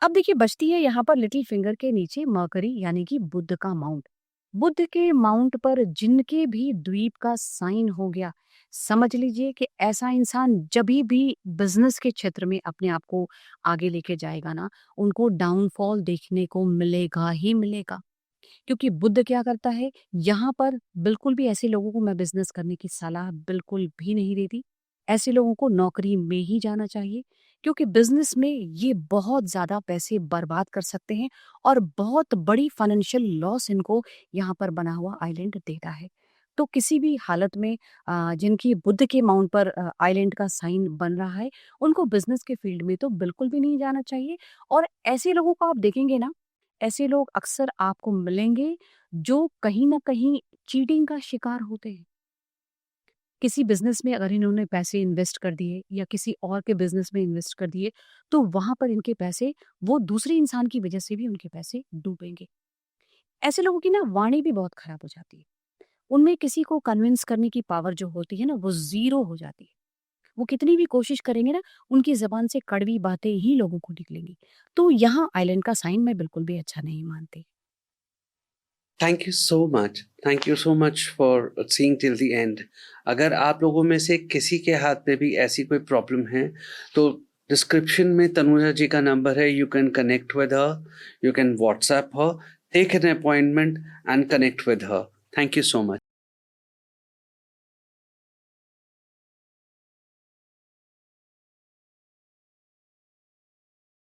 अब देखिए बचती है यहाँ पर लिटिल फिंगर के नीचे मरकरी, यानी कि बुध का माउंट। बुध के माउंट पर जिनके भी द्वीप का साइन हो गया, समझ लीजिए कि ऐसा इंसान जभी भी बिजनेस के क्षेत्र में अपने आप को आगे लेके जाएगा ना, उनको डाउनफॉल देखने को मिलेगा ही मिलेगा। क्योंकि बुध क्या करता है, यहाँ पर बिल्कुल भी ऐसे लोगों को मैं बिजनेस करने की सलाह बिल्कुल भी नहीं देती। ऐसे लोगों को नौकरी में ही जाना चाहिए, क्योंकि बिजनेस में ये बहुत ज़्यादा पैसे बर्बाद कर सकते हैं और बहुत बड़ी फाइनेंशियल लॉस इनको यहाँ पर बना हुआ आइलैंड देता है। तो किसी भी हालत में जिनकी बुध के माउंट पर आइलैंड का साइन बन रहा है, उनको बिजनेस के फील्ड में तो बिल्कुल भी नहीं जाना चाहिए। और ऐसे लोगों को आप देखेंगे ना, ऐसे लोग अक्सर आपको मिलेंगे जो कहीं न कहीं चीटिंग का शिकार होते हैं। किसी बिज़नेस में अगर इन्होंने पैसे इन्वेस्ट कर दिए या किसी और के बिज़नेस में इन्वेस्ट कर दिए, तो वहाँ पर इनके पैसे, वो दूसरे इंसान की वज़ह से भी उनके पैसे डूबेंगे। ऐसे लोगों की ना वाणी भी बहुत खराब हो जाती है। उनमें किसी को कन्विंस करने की पावर जो होती है ना, वो ज़ीरो हो जाती है। वो कितनी भी कोशिश करेंगे ना, उनकी ज़बान से कड़वी बातें ही लोगों को निकलेंगी। तो यहाँ आइलैंड का साइन मैं बिल्कुल भी अच्छा नहीं मानती। Thank you so much, thank you so much for seeing till the end. अगर आप लोगों में से किसी के हाथ में भी ऐसी कोई प्रॉब्लम है, तो डिस्क्रिप्शन में तनुजा जी का नंबर है, you can connect with her, you can WhatsApp her, take an appointment and connect with her. Thank you so much.